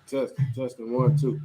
Testing 1, 2.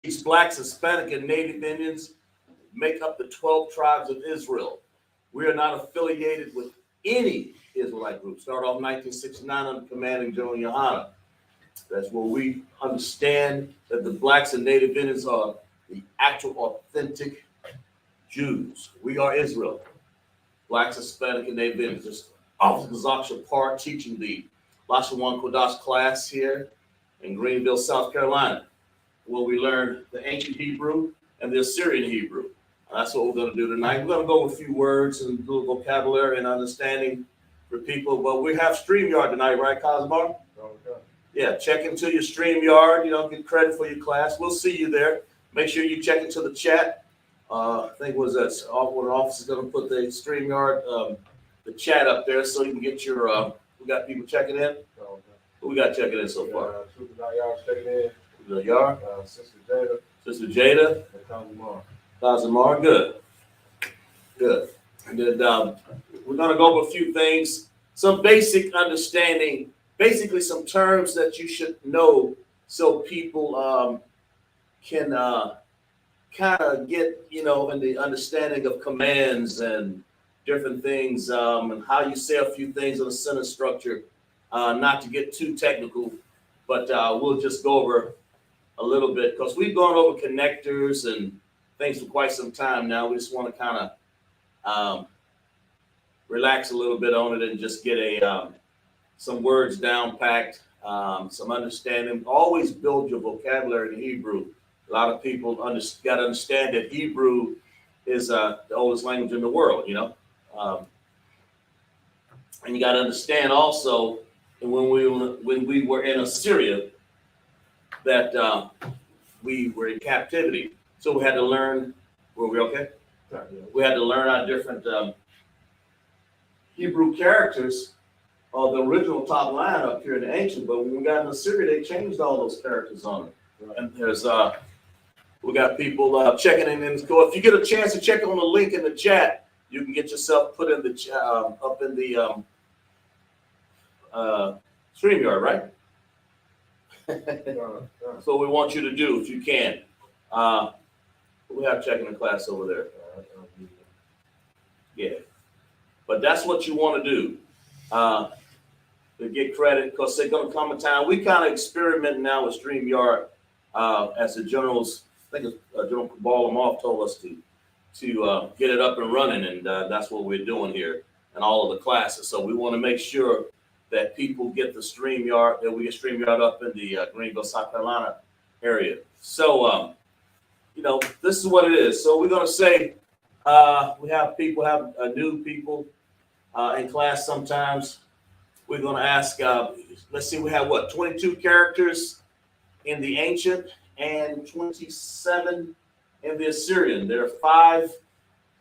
These blacks, Hispanic, and Native Indians make up the 12 tribes of Israel. We are not affiliated with any Israelite group. Started off 1969 under commanding General YAHANNA. That's where we understand that the blacks and Native Indians are the actual authentic Jews. We are Israel. Blacks, Hispanic, and Native Indians. Just Officer Zaksha Park teaching the Lashawan Kodash class here in Greenville, South Carolina, where we learn the ancient Hebrew and the Assyrian Hebrew. And that's what we're going to do tonight. We're going to go with a few words and do vocabulary and understanding for people. But we have StreamYard tonight, right, Cosmar? Okay. Yeah, check into your StreamYard. You don't get credit for your class. We'll see you there. Make sure you check into the chat. I think was that one of the officers going to put the StreamYard, the chat up there so you can get your, we got people checking in. Okay. Who we got checking in so far? Y'all checking in. Yar, Sister Jada. Sister Jada, and Kazamar, good. And then we're going to go over a few things, some basic understanding, basically some terms that you should know so people can kind of get, in the understanding of commands and different things and how you say a few things in a sentence structure, not to get too technical, but we'll just go over a little bit because we've gone over connectors and things for quite some time now. We just want to kind of relax a little bit on it and just get some words down packed, some understanding. Always build your vocabulary in Hebrew. A lot of people got to understand that Hebrew is the oldest language in the world, and you got to understand also when we were in Assyria that we were in captivity. So we had to learn, were we okay? We had to learn our different Hebrew characters of the original top line up here in the ancient, but when we got in Assyria, they changed all those characters on it. Right. And there's we got people checking in. If you get a chance to check on the link in the chat, you can get yourself put in the up in the StreamYard, right? So we want you to do if you can. We have checking in class over there. Yeah, but that's what you want to do. to get credit because they're going to come a time. We kind of experiment now with StreamYard as the generals, I think General Ball told us to get it up and running, and that's what we're doing here in all of the classes. So we want to make sure that people get the StreamYard, that we get StreamYard up in the Greenville, South Carolina area. So, this is what it is. So we're going to say we have new people in class sometimes. We're going to ask, let's see, we have 22 characters in the ancient and 27 in the Assyrian. There are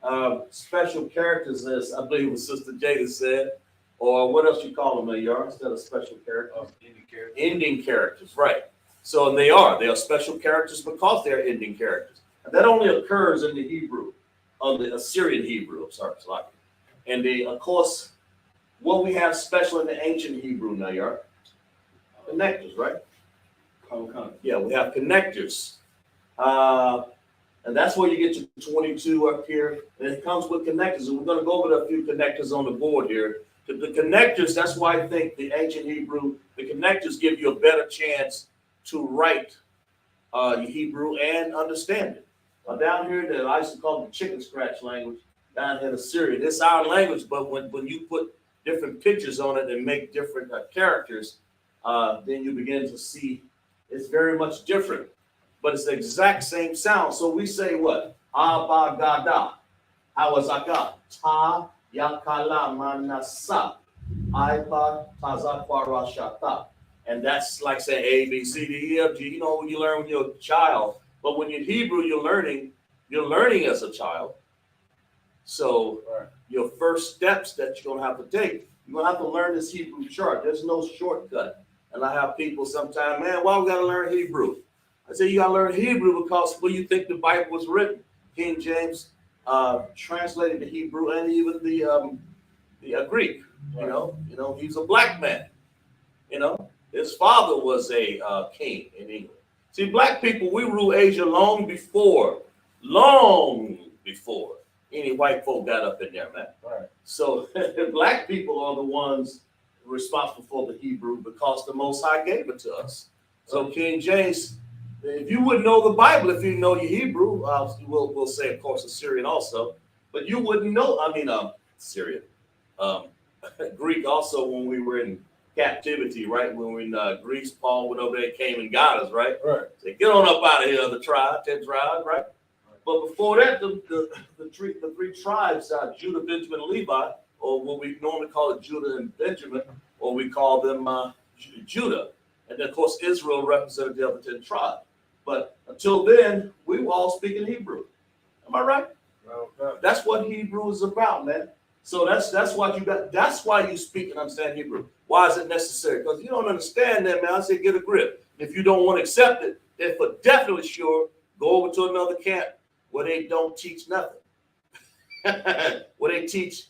5 special characters, as I believe what Sister Jada said, or what else you call them, Yar, instead of special characters? Ending characters, right. So they are special characters because they're ending characters. And that only occurs in the Hebrew, of the Assyrian Hebrew, And of course, what we have special in the ancient Hebrew, Nayar, connectors, right? Yeah, we have connectors. And that's where you get your 22 up here. And it comes with connectors. And we're going to go over a few connectors on the board here. The connectors, that's why I think the ancient Hebrew, the connectors give you a better chance to write Hebrew and understand it. Down here, that I used to call the chicken scratch language, down in Assyrian. It's our language, but when you put different pictures on it and make different characters, then you begin to see it's very much different. But it's the exact same sound. So we say what? Abagada. Awazaka. Ta yakala manasa. Ipa tazakwarashata. And that's like saying A, B, C, D, E, F, G. You know, when you learn when you're a child. But when you're Hebrew, you're learning as a child. So your first steps that you're going to have to take, you're going to have to learn this Hebrew chart. There's no shortcut. And I have people sometimes, man, why we got to learn Hebrew? I say you got to learn Hebrew because where you think the Bible was written. King James translated the Hebrew and even the Greek. You know, he's a black man. His father was a king in England. See, black people, we rule Asia long before any white folk got up in there, man. Right. So black people are the ones responsible for the Hebrew because the Most High gave it to us. So King James, if you wouldn't know the Bible, if you know your Hebrew, we'll say, of course, Assyrian also, but you wouldn't know, Syrian, Greek also when we were in captivity, right? When we in Greece, Paul went over there, came and got us, right? Right. Say, get on up out of here, the 10 tribes, right? But before that, the three tribes, Judah, Benjamin, and Levi, or what we normally call it Judah and Benjamin, or we call them Judah. And then, of course, Israel represented the other 10 tribes. But until then, we were all speaking Hebrew. Am I right? Okay. That's what Hebrew is about, man. So that's what you got. That's why you speak and understand Hebrew. Why is it necessary? Because you don't understand that, man. I say get a grip. If you don't want to accept it, then for definitely sure, go over to another camp where they don't teach nothing. where they teach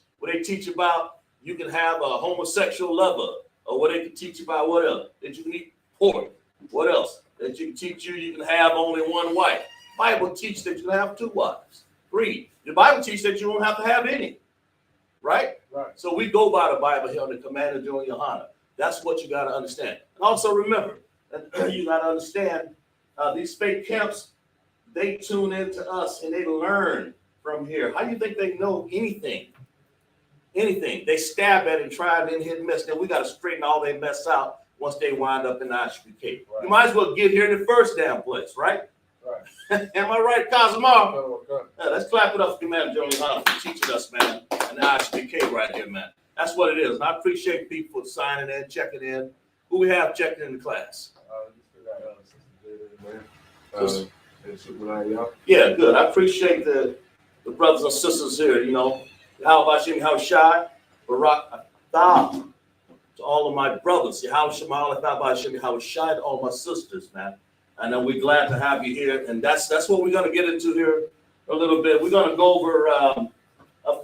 about you can have a homosexual lover, or where they can teach about what else? That you can eat pork. What else? That you can teach you can have only one wife. Bible teaches that you can have 2 wives. 3. The Bible teaches that you don't have to have any. Right? So we go by the Bible here on the command of Joe YAHANNA. That's what you got to understand. And also remember, you got to understand these fake camps, they tune into us and they learn from here. How do you think they know anything? Anything. They stab at it and try it and hit and miss. Then we got to straighten all their mess out once they wind up in the I.S.U.P.K. Right. You might as well get here in the first damn place, right? Right. Am I right, Cosmar? Okay. Yeah, let's clap it up for Commander Joe YAHANNA for teaching us, man, and the I.S.U.P.K. right here, man. That's what it is. And I appreciate people signing in, checking in. Who we have checking in the class? Yeah, good. I appreciate the brothers and sisters here, How about you? How shy? Barak Atah. To all of my brothers. How shy to all my sisters, man. And we're glad to have you here. And that's what we're going to get into here a little bit. We're going to go over a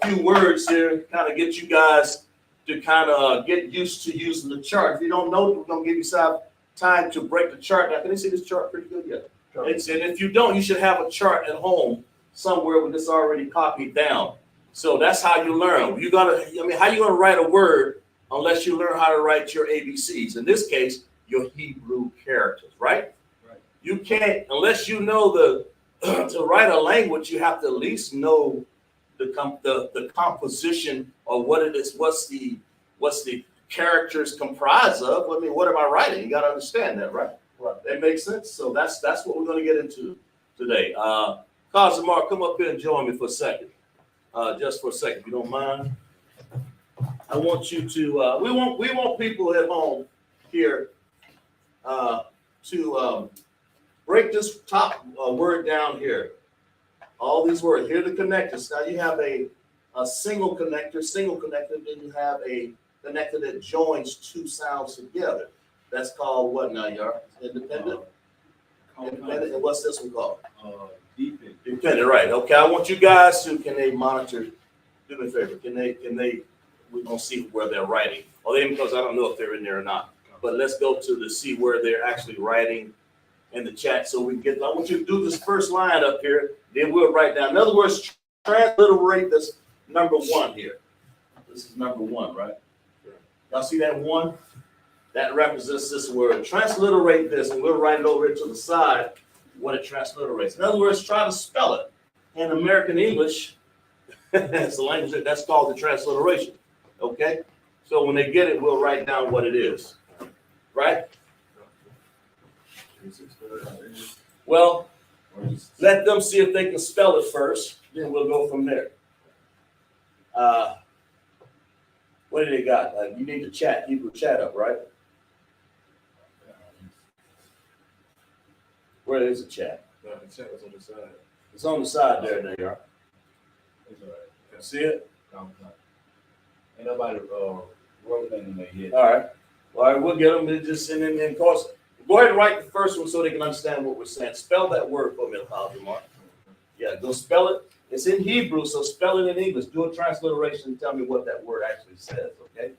few words here, kind of get you guys to kind of get used to using the chart. If you don't know, we're going to give you some time to break the chart. Now, can you see this chart pretty good? Yeah. Sure. And if you don't, you should have a chart at home somewhere with this already copied down. So that's how you learn. How you going to write a word unless you learn how to write your ABCs. In this case, your Hebrew characters, right? Right. You can't, unless you know the to write a language, you have to at least know the composition or what it is, what's the characters comprised of. I mean, what am I writing? You got to understand that, right? Right. That makes sense. So that's what we're going to get into today. Kazimar, come up here and join me for a second. Just for a second, if you don't mind. I want you to. We want people at home here to break this top word down here. All these words here, the connectors. Now you have a single connector, then you have a connector that joins two sounds together. That's called what now, y'all? Independent? Independent. And what's this one called? Dependent. Dependent, right. Okay, I want you guys to, can they monitor, do me a favor, can they, we don't see where they're writing. Or they, because I don't know if they're in there or not. But let's go to see where they're actually writing in the chat so we can get, I want you to do this first line up here, then we'll write down. In other words, transliterate this number one here. This is number one, right? Y'all see that one? That represents this word. Transliterate this, and we'll write it over to the side what it transliterates. In other words, try to spell it. In American English, it's the language that's called the transliteration. Okay? So when they get it, we'll write down what it is. Right? Well, let them see if they can spell it first, then we'll go from there. What do they got? You need to chat, Hebrew chat up, right? Where is the chat? The chat was on the side. It's on the side there, they are. It's all right. Can see it? No, ain't nobody wrote that in there yet. All right. All right, we'll get them to just send in course. Go ahead and write the first one so they can understand what we're saying. Spell that word for me, Mark. Yeah, go spell it. It's in Hebrew, so spell it in English. Do a transliteration and tell me what that word actually says, okay?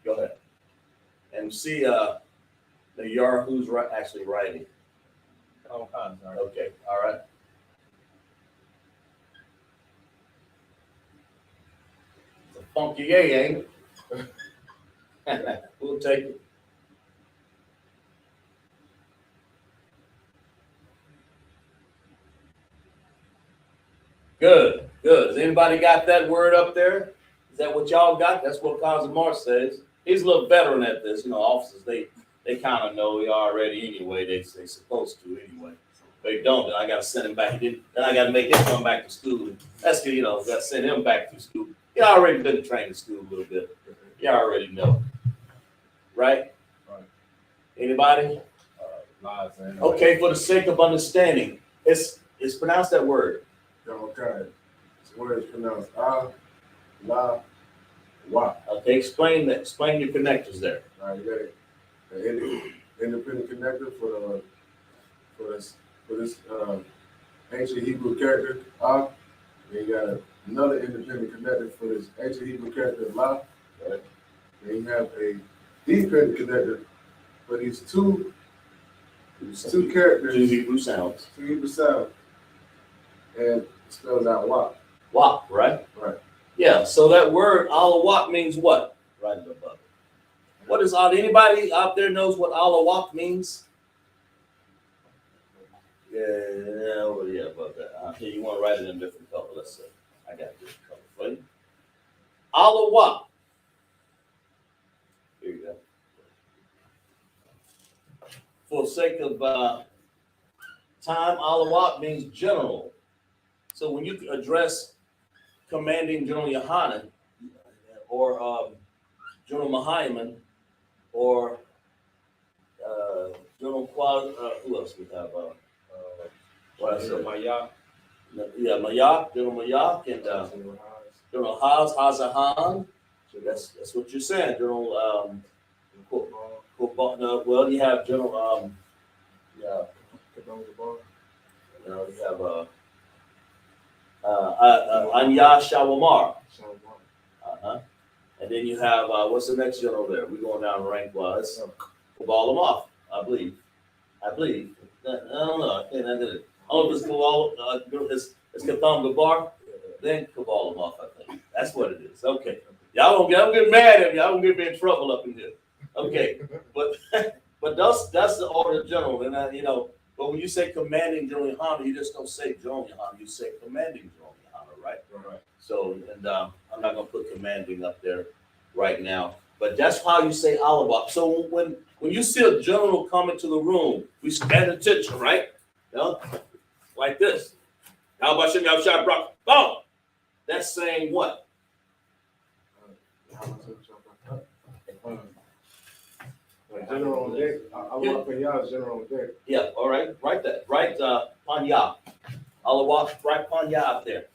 Go ahead. And see the yar who's actually writing. Okay, all right. It's a funky A, ain't it? We'll take it. Good, good. Has anybody got that word up there? Is that what y'all got? That's what Kazimar says. He's a little veteran at this. You know, officers, they kind of know already anyway. They supposed to anyway. They don't, then I got to send him back. Then I got to make him come back to school. That's good, you know, got to send him back to school. He already been trained in school a little bit. You already know. Right? Right. Anybody? Okay, for the sake of understanding, it's pronounced that word. Okay. This word is pronounced I.S.U.P.K. Okay, explain that. Explain your connectors there. All right, you got an independent connector for this ancient Hebrew character I. Then you got another independent connector for this ancient Hebrew character La. Right? Then you have a dependent connector for these two characters. Two Hebrew sounds. Two Hebrew sounds. And it spells out WAP. WAP, right? Right. Yeah, so that word Allah means what? Right above it. What is all? Anybody out there knows what Allah means? Yeah, about that. Here, you want to write it in a different color. Let's see. I got this color for you. Allah. Here you go. For sake of time, Allah means general. So when you address commanding General YAHANNA or General Mahayman or General Quad, who else we have? Mayak. Yeah, Mayak, General Mayak, and General Hazahan. So that's what you're saying, General. Well, you have General. You have Anya Shawamar. And then you have what's the next general there? We're going down rank wise. Kabal off, I believe. I don't know. I can't end it. Oh, it's Kabal. It's Katham Gabar. Then Kabal off. I think that's what it is. Okay. Y'all don't get mad at me. Y'all don't get me in trouble up in here. Okay, but but that's the order general, and But when you say commanding General YAHANNA, you just don't say General YAHANNA. You say commanding General YAHANNA, right? Right. So, and I'm not gonna put commanding up there right now, but that's how you say Allah. So when you see a general come into the room, we stand attention, right? Like this. How about Shem Yahshua Brak? Boom! That's saying what? General on deck. Allah is general on deck. Yeah, all right. Write that. Write Panya. Allah right Panya up there.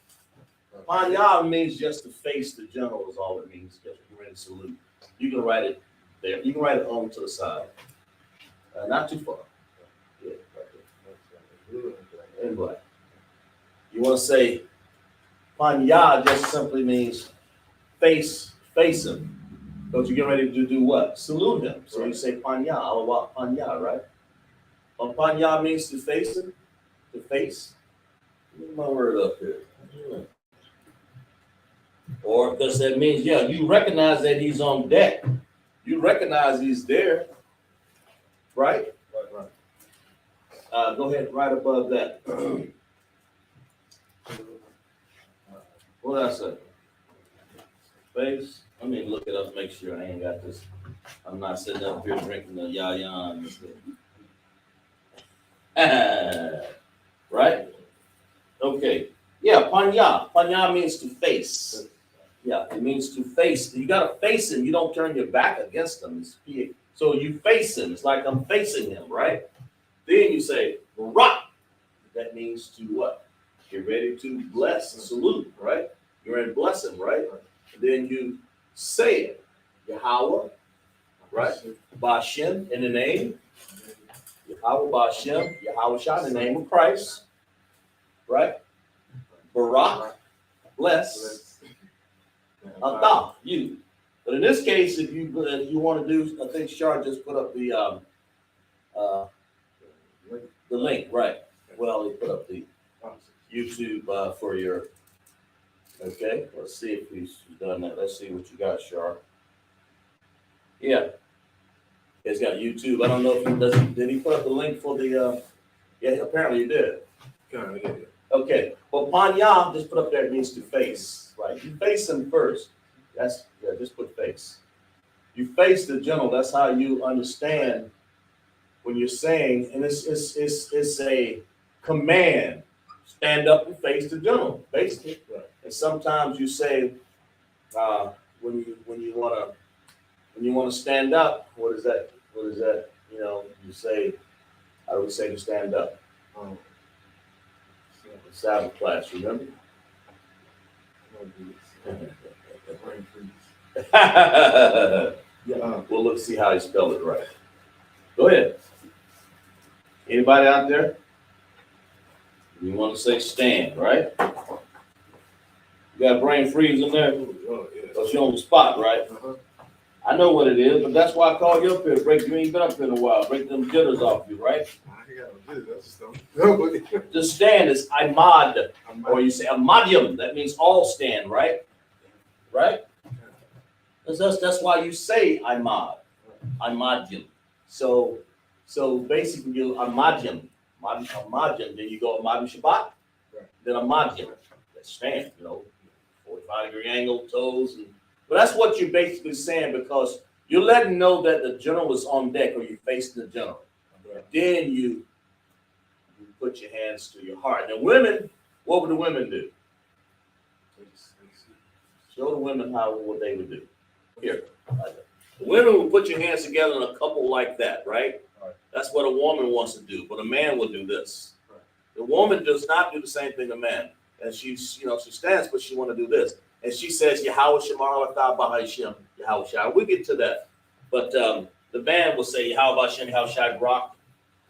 Panya means just to face the general is all it means. Just be ready to salute. You can write it there. You can write it on to the side. Not too far. Yeah, right there. Anyway, you want to say Panya just simply means face him. Because you get ready to do what? Salute him. So you say Panya, Allah Panya, right? Panya means to face him, to face. Get my word up here. Or because that means, you recognize that he's on deck. You recognize he's there, right? Right. Go ahead, right above that. What did I say? Face. Let me look it up, make sure I ain't got this. I'm not sitting up here drinking the yayan. Right? Okay. Yeah, panya. Panya means to face. Yeah, it means to face. You got to face him. You don't turn your back against him. So you face him. It's like I'm facing him, right? Then you say, rock. That means to what? Get ready to bless, salute, right? You're ready to bless him, right? And then you say it. Yahweh, right? Bashem in the name. Yahweh Bashem, Yahweh Shah in the name of Christ. Right? Barak, bless. Atah, you. But in this case, if you want to do, I think Shar just put up the link, right? Well, he put up the YouTube for your. Okay, let's see if he's done that. Let's see what you got, Shar. Yeah, he's got YouTube. I don't know if he does. Did he put up the link for the? Yeah, apparently he did. Okay, well, Panya just put up there. It means to face, right? You face him first. Just put face. You face the general. That's how you understand when you're saying, and it's a command. Stand up and face the general, basically. Right. And sometimes you say, when you want to stand up, what is that? You say, how do we say to stand up? Sabbath class, remember? Well, let's see how you spell it right. Go ahead. Anybody out there? You want to say stand, right? You got brain freeze in there? Because you're on the spot, right? I know what it is, but that's why I called you up here. You ain't been up here in a while. Break them jitters off you, right? The stand is imad, or you say amadium. That means all stand, right? Right? That's why you say imad, imadium. So basically, you amadium. Then you go Amadi Shabbat, then Amadium. That stand, 45-degree angle, toes. But that's what you're basically saying, because you're letting know that the general is on deck, or you're facing the general. Then you put your hands to your heart. Now, women, what would the women do? Show the women what they would do. Here. The women would put your hands together in a couple like that, right? That's what a woman wants to do, but a man will do this. Right. The woman does not do the same thing a man. And she stands, but she want to do this. And she says, Yahweh Shemar Latah Bahayshim, Yahweh Shai. We'll get to that. But the man will say, Yahweh Bashem, Yahweh Shai, Barak.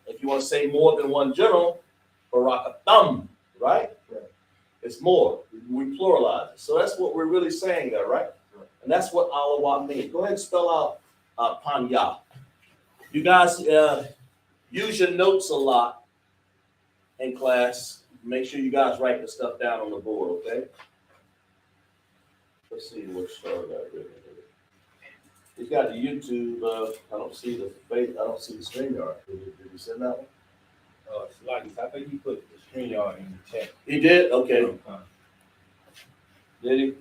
If you want to say more than one general, Barak Atham, right? It's more. We pluralize it. So that's what we're really saying there, right? And that's what Allah means. Go ahead and spell out Panya. You guys use your notes a lot in class. Make sure you guys write the stuff down on the board, okay? Let's see what star got written here. He's got the YouTube. I don't see the face. I don't see the StreamYard. Did he send that one? Like I think he put the StreamYard in the chat. He did. Okay. Did he?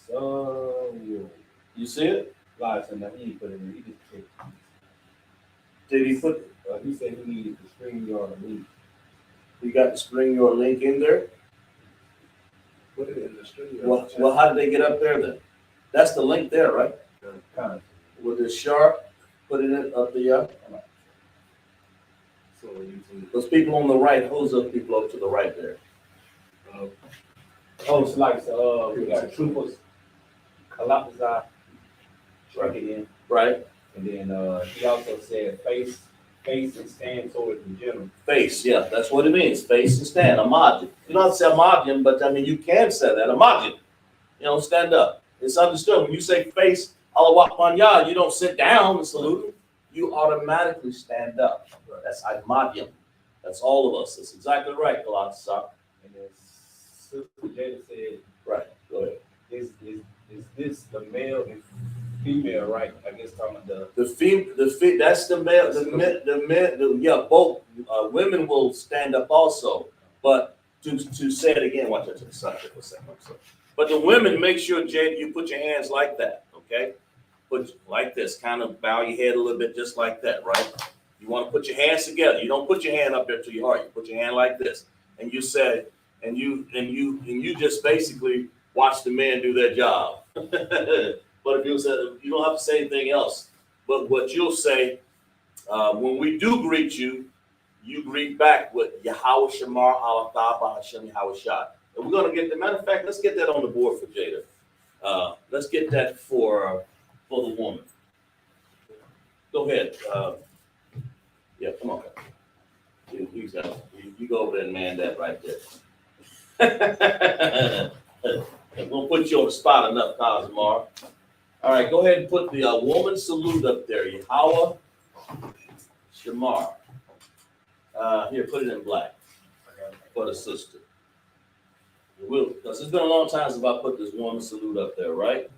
So You see it? live and he put it in. He just picked. Did he put? He said he needed the StreamYard link. You got the StreamYard link in there? Put it in the StreamYard. Well, how did they get up there then? That's the link there, right? Kind of. With the sharp, put it in up the. So YouTube. Those people on the right, who's those people up to the right there? It's like we got troopers, Kalapazar, Right. it in, Right? and then he also said face and stand toward the general. Face, yeah, that's what it means. Face and stand. Imagine. You don't have to say imagine, but I mean you can say that. Imagine. You know, stand up. It's understood. When you say face, Allah Akbar, you don't sit down and salute him. You automatically stand up. That's imagine. That's all of us. That's exactly right, Galatasaray. And then Sister Jada said, Right. Go ahead. is this the male and female right? I guess talking about That's the male, yeah, both women will stand up also, but to say it again, watch it to the side for a second. But the women, make sure, Jade, you put your hands like that, okay? Put like this, kind of bow your head a little bit, just like that, right? You want to put your hands together. You don't put your hand up there to your heart. You put your hand like this, and you say, and you just basically watch the men do their job. But if you say, you don't have to say anything else. But what you'll say when we do greet you, you greet back with Yahweh Shamar Al Thaba Hashem Yahweh Shah. And we're gonna get the matter of fact, let's get that on the board for Jada. Let's get that for the woman. Go ahead. Yeah, come on. You go over there and man that right there. We'll put you on the spot enough, Kazimar. All right, go ahead and put the woman salute up there. Yahweh Shamar. Here, put it in black for the sister. Because it's been a long time since I put this woman salute up there, right?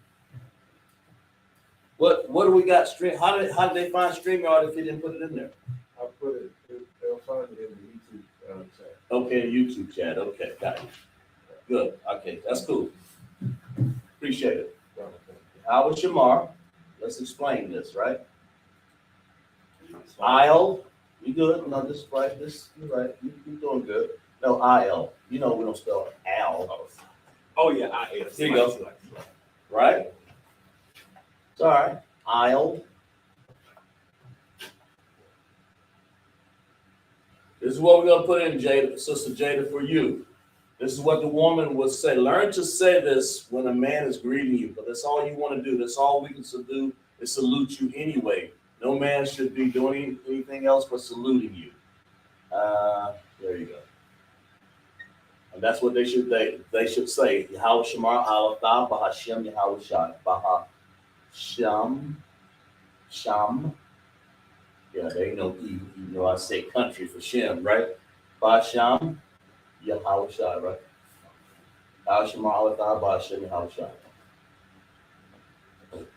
What do we got? How did they find StreamYard if they didn't put it in there? I put it. They'll find it in the YouTube chat. Okay, YouTube chat. Okay, got it. Good. Okay, that's cool. Appreciate it. Howard Shamar. Let's explain this, right? I'll. You good? No, this right. This you right. You doing good. No, IL. You know we don't spell it Al. Oh yeah, I.S. Here you go. Right? It's all right. I'll. This is what we're gonna put in, Jada, Sister Jada, for you. This is what the woman would say. Learn to say this when a man is greeting you, but that's all you want to do. That's all we can do is salute you anyway. No man should be doing anything else but saluting you. There you go. And that's what they should say. Yahweh Shamar Alatha Bahashem Yahweh Shah. Sham. Yeah, they know you know I say country for Shem, right? Bahasham Yahweh Shah, right? Yahweh Shamar Alatha Bahashem Yahweh Shah.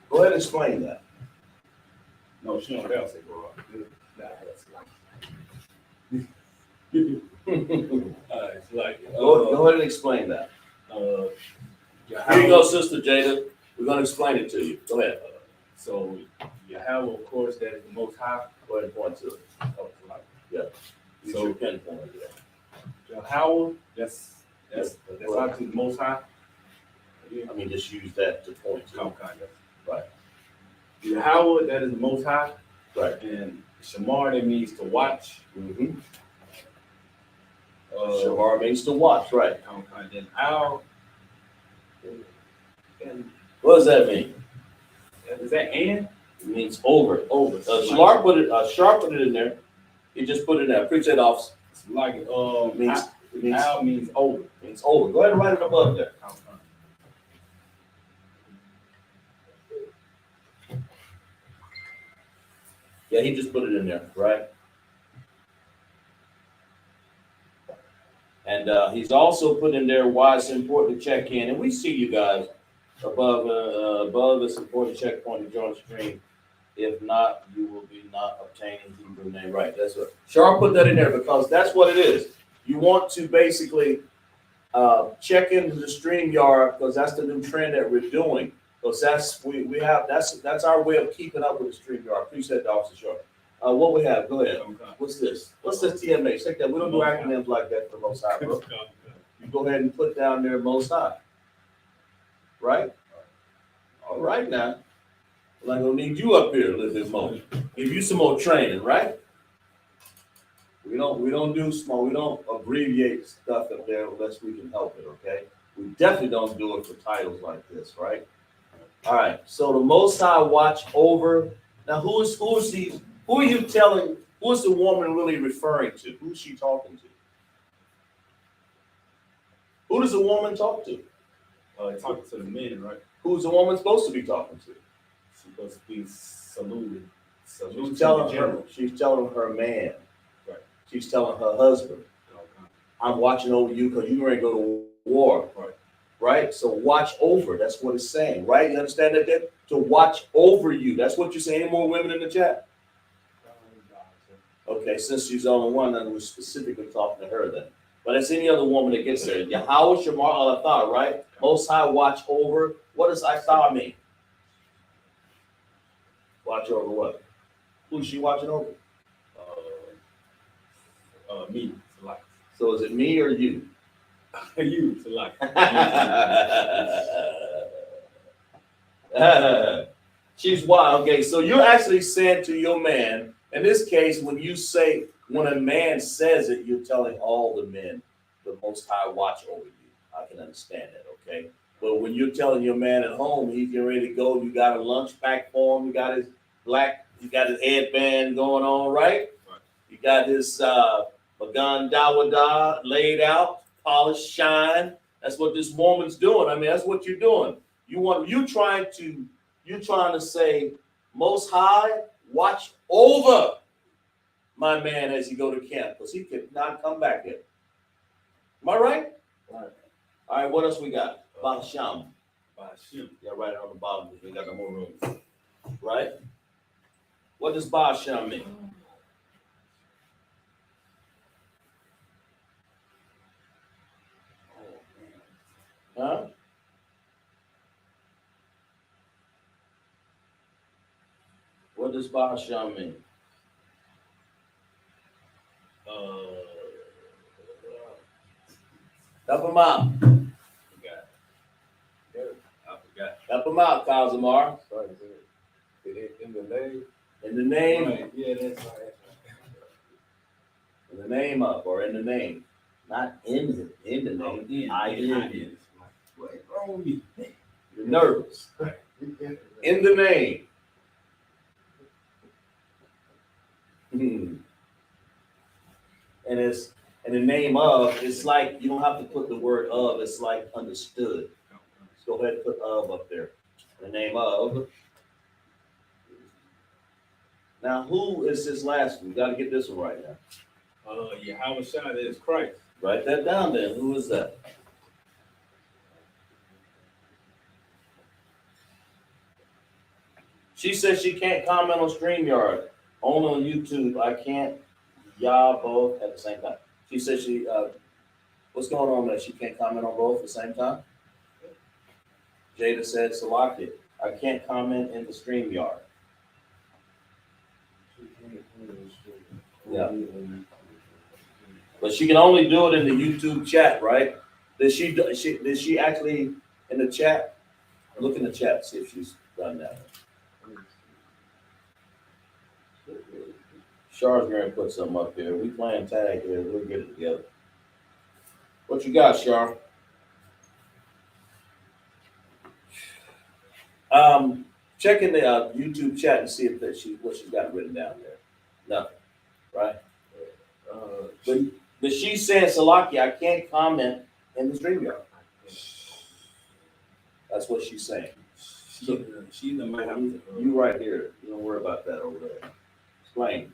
Go ahead and explain that. No, she don't say bro. It's like Go ahead and explain that. Here you go, Sister Jada. We're going to explain it to you. Go ahead. So Yahweh, of course, that is the Most High. Go ahead and point to it. Yeah. Use So your pinpoint. Yahweh, that's obviously the Most High. I mean, just use that to point to. COMCAST. Right. Yahweh, that is the Most High. Right. And Shamar, that means to watch. Mm-hmm. Shamar means to watch, right? Then Al. What does that mean? Is that and? It means over. Shamar put it in there. He just put it in there. Appreciate office. It's like Means Al means over. Means over. Go ahead and write it above there. Yeah, he just put it in there, right? And he's also put in there why it's important to check in. And we see you guys above it's important to check point to join the stream. If not, you will be not obtaining Hebrew name right. That's what Char put that in there because that's what it is. You want to basically check into the StreamYard because that's the new trend that we're doing. Because that's our way of keeping up with the StreamYard. Appreciate the officer Char. What we have? Go ahead. What's this? What's this TMH? Take that. We don't do acronyms like that for the Most High, bro. You go ahead and put down there Most High. Right? All right now. Well, I'm gonna need you up here a little bit more. Give you some more training, right? We don't do small, we don't abbreviate stuff up there unless we can help it, okay? We definitely don't do it for titles like this, right? All right, so the Most High watch over. Now who are you telling, who is the woman really referring to? Who's she talking to? Who does the woman talk to? Talking to the men, right? Who's the woman supposed to be talking to? She's supposed to be saluted. She's telling her man. Right. She's telling her husband. Okay. I'm watching over you because you're ready to go to war. Right. Right? So watch over. That's what it's saying. Right? You understand that? To watch over you. That's what you're saying. Any more women in the chat? Okay, since she's the only one, then we're specifically talking to her then. But it's any other woman that gets there. Yahweh Shamar Al-Athar, right? Most High watch over. What does Athar mean? Watch over what? Who's she watching over? Me, Salak. So is it me or you? You, Salak. She's wild. Okay, so you're actually saying to your man, in this case, when a man says it, you're telling all the men, the Most High watch over you. I can understand that, okay? But when you're telling your man at home, he's getting ready to go, you got a lunch pack for him, you got his headband going on, right? You got his Magan Dawada laid out, polished, shine. That's what this woman's doing. I mean, that's what you're doing. You're trying to say, Most High, watch over my man as he go to camp, because he could not come back yet. Am I right? Right. All right, what else we got? Basham. Basham. Yeah, right on the bottom, because we got no more room. Right? What does Basham mean? Huh? What does Basham mean? Help him out. I forgot. Help him out, Kazamar. Sorry, in the name. In the name. Right. Yeah, that's right. In the name of, or in the name. Not in the name. I-N. What's wrong with me? You're nervous. In the name. And it's in the name of, it's like you don't have to put the word of, it's like understood. So go ahead and put of up there. The name of. Now, who is this last one? We got to get this one right now. Yahweh Shai, that is Christ. Write that down then. Who is that? She says she can't comment on StreamYard, only on YouTube. I can't. Y'all both at the same time. She says what's going on there? She can't comment on both at the same time? Jada said, Salaki, I can't comment in the StreamYard. Yeah. But she can only do it in the YouTube chat, right? Did she actually in the chat? Look in the chat, see if she's done that. Char's going to put something up here. We playing tag here. We'll get it together. What you got, Char? Check in the YouTube chat and see if what she's got written down there. Nothing, right? But she's saying, Salaki, I can't comment in the StreamYard. That's what she's saying. She might have to. You right here. You don't worry about that over there. Explain.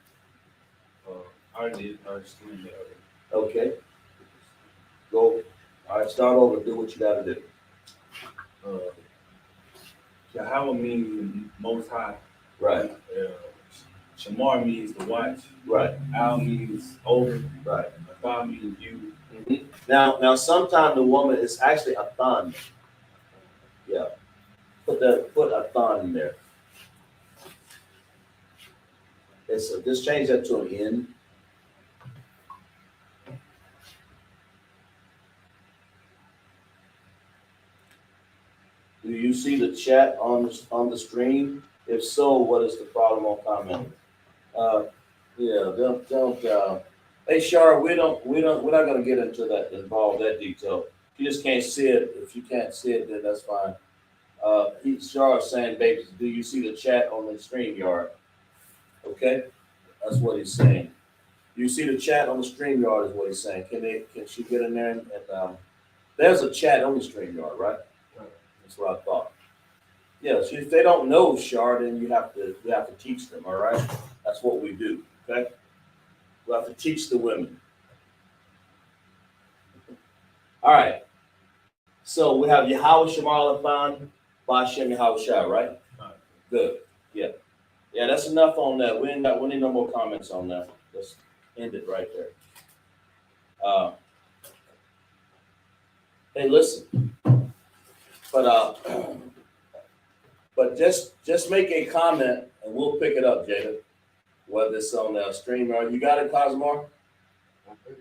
I did. I explained that. Okay. Go. All right, start over. Do what you got to do. Yahweh means most high. Right. Shamar means to watch. Right. Al means over. Right. Athah means you. Mm-hmm. Now, sometimes the woman is actually a thon. Yeah. Put a thon in there. Just change that to an N. Do you see the chat on the screen? If so, what is the problem on comment? Yeah, don't. Hey, Shar, we're not gonna get into that, involve that detail. You just can't see it. If you can't see it, then that's fine. Shar is saying, baby, do you see the chat on the stream yard? Okay, that's what he's saying. You see the chat on the stream yard is what he's saying. Can she get in there and there's a chat on the stream yard, right? That's what I thought. Yeah, so if they don't know Shar, then you have to teach them, all right? That's what we do, okay? We have to teach the women. All right. So we have Yahweh Shemal Athan, Ba'Shem Yahweh Shai, right? Good. Yeah. Yeah, that's enough on that. We need no more comments on that. Let's end it right there. Hey, listen. But just make a comment and we'll pick it up, Jada. Whether it's on the stream or you got it, Cosmar? I think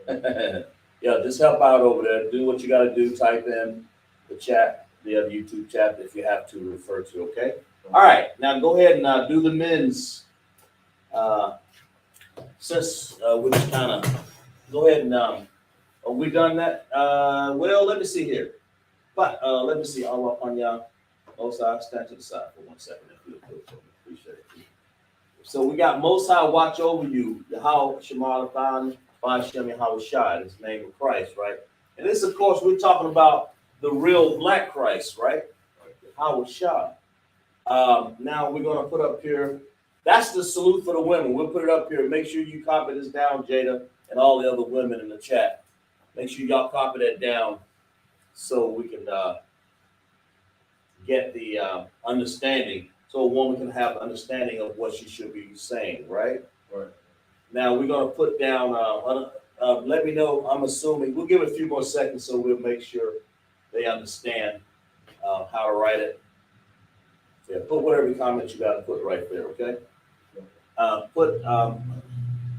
so. Yeah, just help out over there. Do what you got to do. Type in the chat, the other YouTube chat if you have to refer to. Okay. All right. Now go ahead and do the men's. Since we just kind of go ahead and are we done that? Well, let me see here. But let me see. All up on y'all. Also, stand to the side for 1 second. If you would, appreciate it. So we got Most High watch over you, Yahweh Shemal Athan, Ba'Shem Yahweh Shai, in the name of Christ, right? And this, of course, we're talking about the real black Christ, right? Yahweh Shai. Now we're going to put up here, that's the salute for the women. We'll put it up here. Make sure you copy this down, Jada, and all the other women in the chat. Make sure y'all copy that down so we can get the understanding. So a woman can have understanding of what she should be saying, right? Right. Now we're gonna put down. Let me know. I'm assuming we'll give it a few more seconds, so we'll make sure they understand how to write it. Yeah, put whatever comment you got to put right there. Okay. Put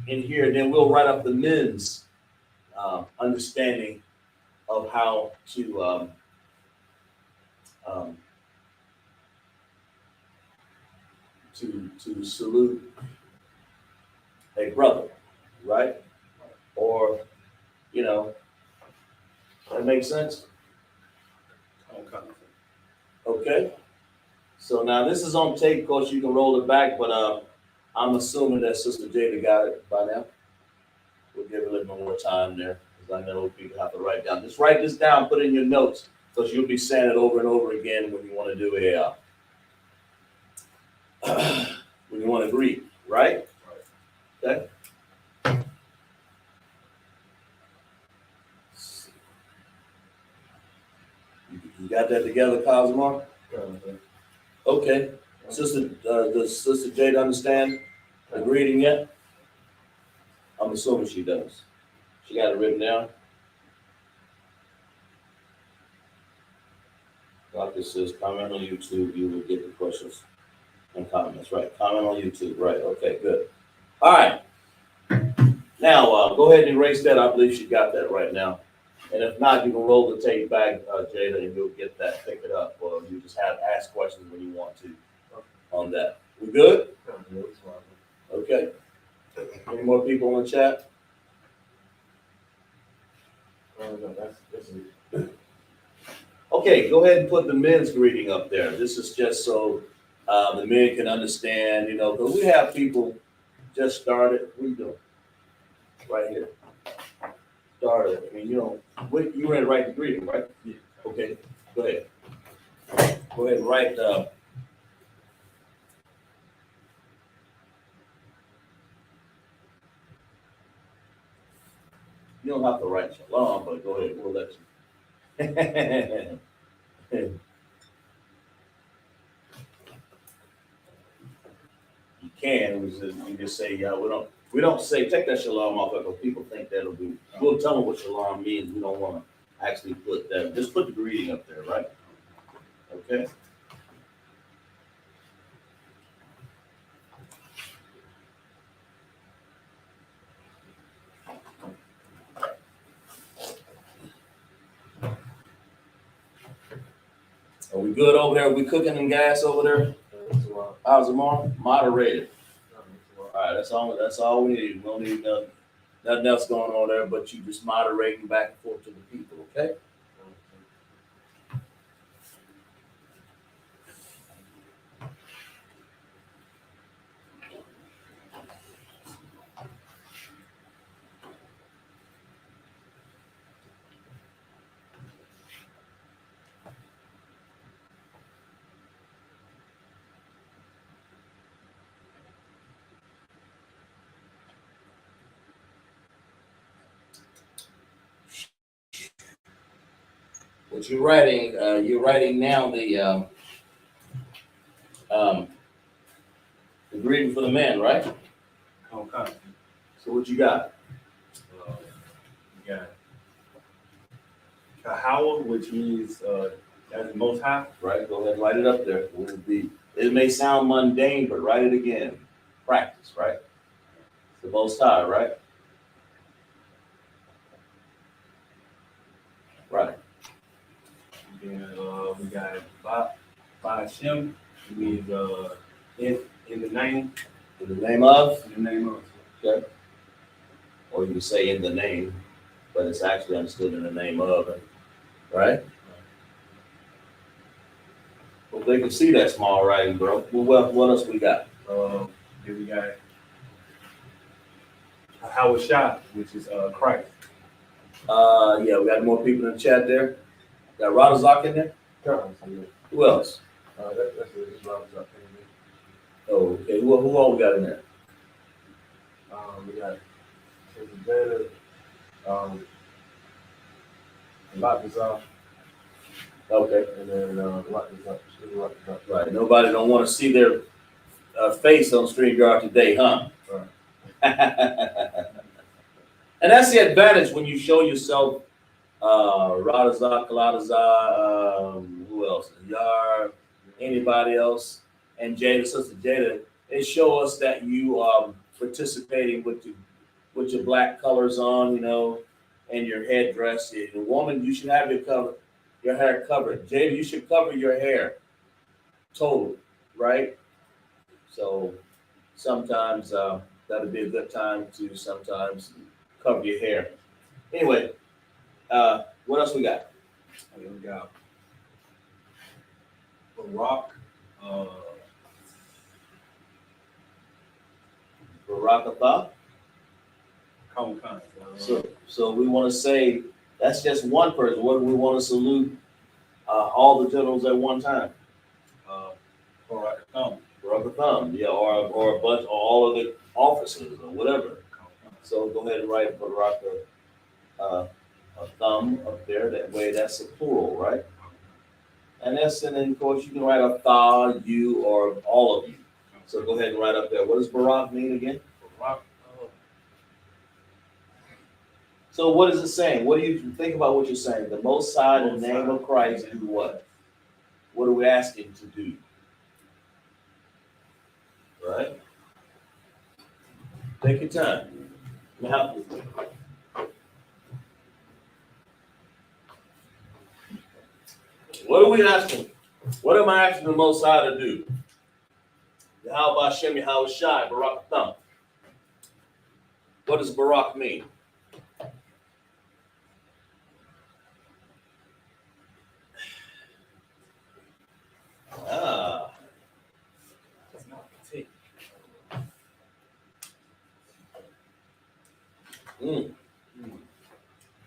in here, and then we'll write up the men's understanding of how to. To salute a brother, right? Or, that makes sense? Okay. So now this is on tape, of course, you can roll it back, but I'm assuming that Sister Jada got it by now. We'll give it a little more time there, because I know people have to write down. Just write this down, put it in your notes, because you'll be saying it over and over again when you want to do a when you want to greet, right? Okay. You got that together, Cosmar? Okay. Sister, does Sister Jade understand the greeting yet? I'm assuming she does. She got it written down. Doctor says, comment on YouTube. You will get the questions and comments. Right. Comment on YouTube. Right. Okay, good. All right. Now, go ahead and erase that. I believe she got that right now. And if not, you can roll the tape back, Jada, and you'll get that, pick it up. Or you just ask questions when you want to on that. We good? Okay. Any more people in the chat? Okay, go ahead and put the men's greeting up there. This is just so the men can understand, because we have people just started. What are you doing? Right here. Started. I mean, you ready to write the greeting, right? Yeah. Okay, go ahead. Go ahead and write. don't have to write shalom, but go ahead, we'll let you. You can, you just say, yeah, we don't say, take that shalom off, because people think that'll be, we'll tell them what shalom means, we don't want to actually put that, just put the greeting up there, right? Okay? Are we good over there? Are we cooking in gas over there? How's it, Mark? Moderated. All right, that's all we need. We don't need nothing else going on there, but you just moderating back and forth to the people, okay? What you're writing now the greeting for the men, right? COMCAST. So what you got? We got Kahawa, which means as the Most High. Right, go ahead and write it up there. It may sound mundane, but write it again. Practice, right? It's the Most High, right? Right. Then we got I.S.U.P.K, which means in the name. In the name of, In the name of. okay. Or you can say in the name, but it's actually understood in the name of, right? Well, they can see that small writing, bro. Well, what else we got? Then we got I.S.U.P.K, which is Christ. Yeah, we got more people in the chat there. Got Radazak in there? Who else? That's Israelite. Oh, okay. Who all we got in there? We got Jada, Latazar, Okay. and then Latazar. Right. Nobody don't want to see their face on StreamYard today, huh? Right. And that's the advantage when you show yourself, Radazak, Kaladazar, who else? Yar, anybody else, and Jada, Sister Jada. It show us that you are participating with your black colors on, and your headdress. A woman, you should have your hair covered. Jada, you should cover your hair, total, right? So sometimes that'll be a good time to sometimes cover your hair. Anyway, what else we got? And then we got Barak. Barakatha. COMCAST. So we want to say that's just one person. What do we want to salute all the generals at one time? Barakatha, yeah, or a bunch, or all of the officers or whatever. So go ahead and write Barakatha a thumb up there. That way, that's a plural, right? And then of course you can write a tha, you, or all of you. So go ahead and write up there. What does Barak mean again? Barak. So what is it saying? What do you think about what you're saying? The Most High, in the name of Christ, do what? What are we asking to do? Right? Take your time. Now, what are we asking? What am I asking the Most High to do? How about Shem Yahushai, Barak Thumb? What does Barak mean?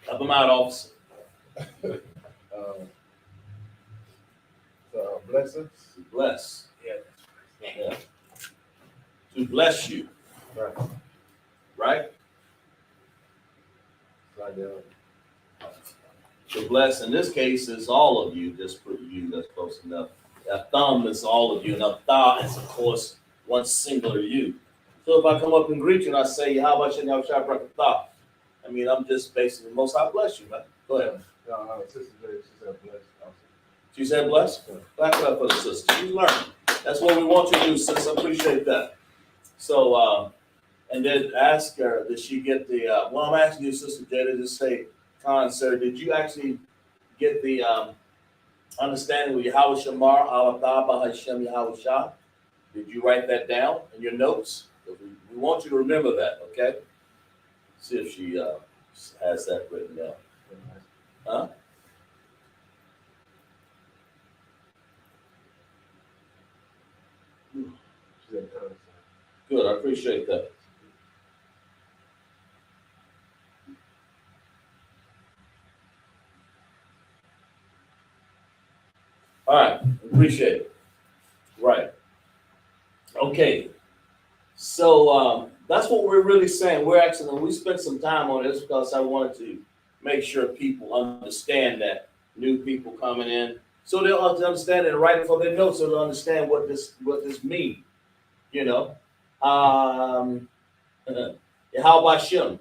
Help him out, officer. Blessings. Bless. Yeah. To bless you. Right. Right? The bless in this case is all of you. Just put you, that's close enough. That thumb is all of you, and a tha is, of course, one singular you. So if I come up and greet you and I say, how about you, tha? I mean, I'm just basically, most I bless you, man. Go ahead. Sister J, she said bless. She said bless? Back it up for the sister. She's learning. That's what we want you to do, sis. I appreciate that. So, and then ask her, did she get the, well, I'm asking you, Sister J, to just say, Khan, sir, did you actually get the understanding with Yahweh Shamar, Awatha, Hashem, Yahweh Shah? Did you write that down in your notes? We want you to remember that, okay? See if she has that written down. Huh? Good, I appreciate that. All right, appreciate it. Right. Okay. So that's what we're really saying. We're actually, we spent some time on this because I wanted to make sure people understand that, new people coming in, so they'll understand it right before they know, so they'll understand what this means. You know, how about Shem?